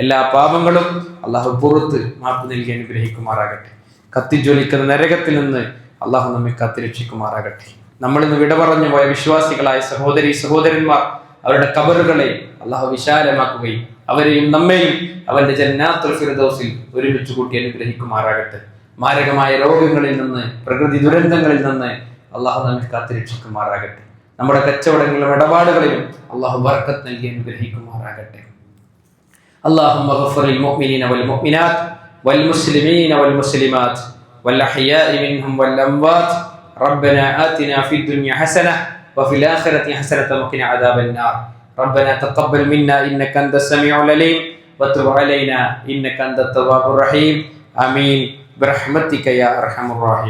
എല്ലാ പാപങ്ങളും അള്ളാഹു പുറത്ത് മാപ്പ് നൽകി അനുഗ്രഹിക്കുമാറാകട്ടെ. കത്തിജ്വലിക്കുന്ന നരകത്തിൽ നിന്ന് അള്ളാഹു നമ്മെ കാത്തുരക്ഷിക്കുമാറാകട്ടെ. നമ്മളിന്ന് വിട പറഞ്ഞു പോയ വിശ്വാസികളായ സഹോദരി സഹോദരന്മാർ, അവരുടെ ഖബറുകളെ അള്ളാഹു വിശാലമാക്കുകയും അവരെയും നമ്മെയും അവന്റെ ജന്നാത്തുൽ ഫിർദൗസിൽ ഒരുമിച്ച് കൂട്ടി അനുഗ്രഹിക്കുമാറാകട്ടെ. മാരകമായ രോഗങ്ങളിൽ നിന്ന്, പ്രകൃതി ദുരന്തങ്ങളിൽ നിന്ന് അള്ളാഹു നമ്മെ കാത്തുരക്ഷിക്കുമാറാകട്ടെ. നമ്മുടെ കച്ചവടങ്ങളിലും ഇടപാടുകളിലും അള്ളാഹു ബർക്കത്ത് നൽകി അനുഗ്രഹിക്കുമാറാകട്ടെ. اللهم اغفر للمؤمنين والمؤمنات والمسلمين والمسلمات والأحياء منهم والأموات ربنا آتنا في الدنيا حسنة وفي الآخرة حسنة وقنا عذاب النار ربنا تقبل منا إنك أنت السميع العليم وتب علينا إنك أنت التواب الرحيم آمين برحمتك يا أرحم الراحمين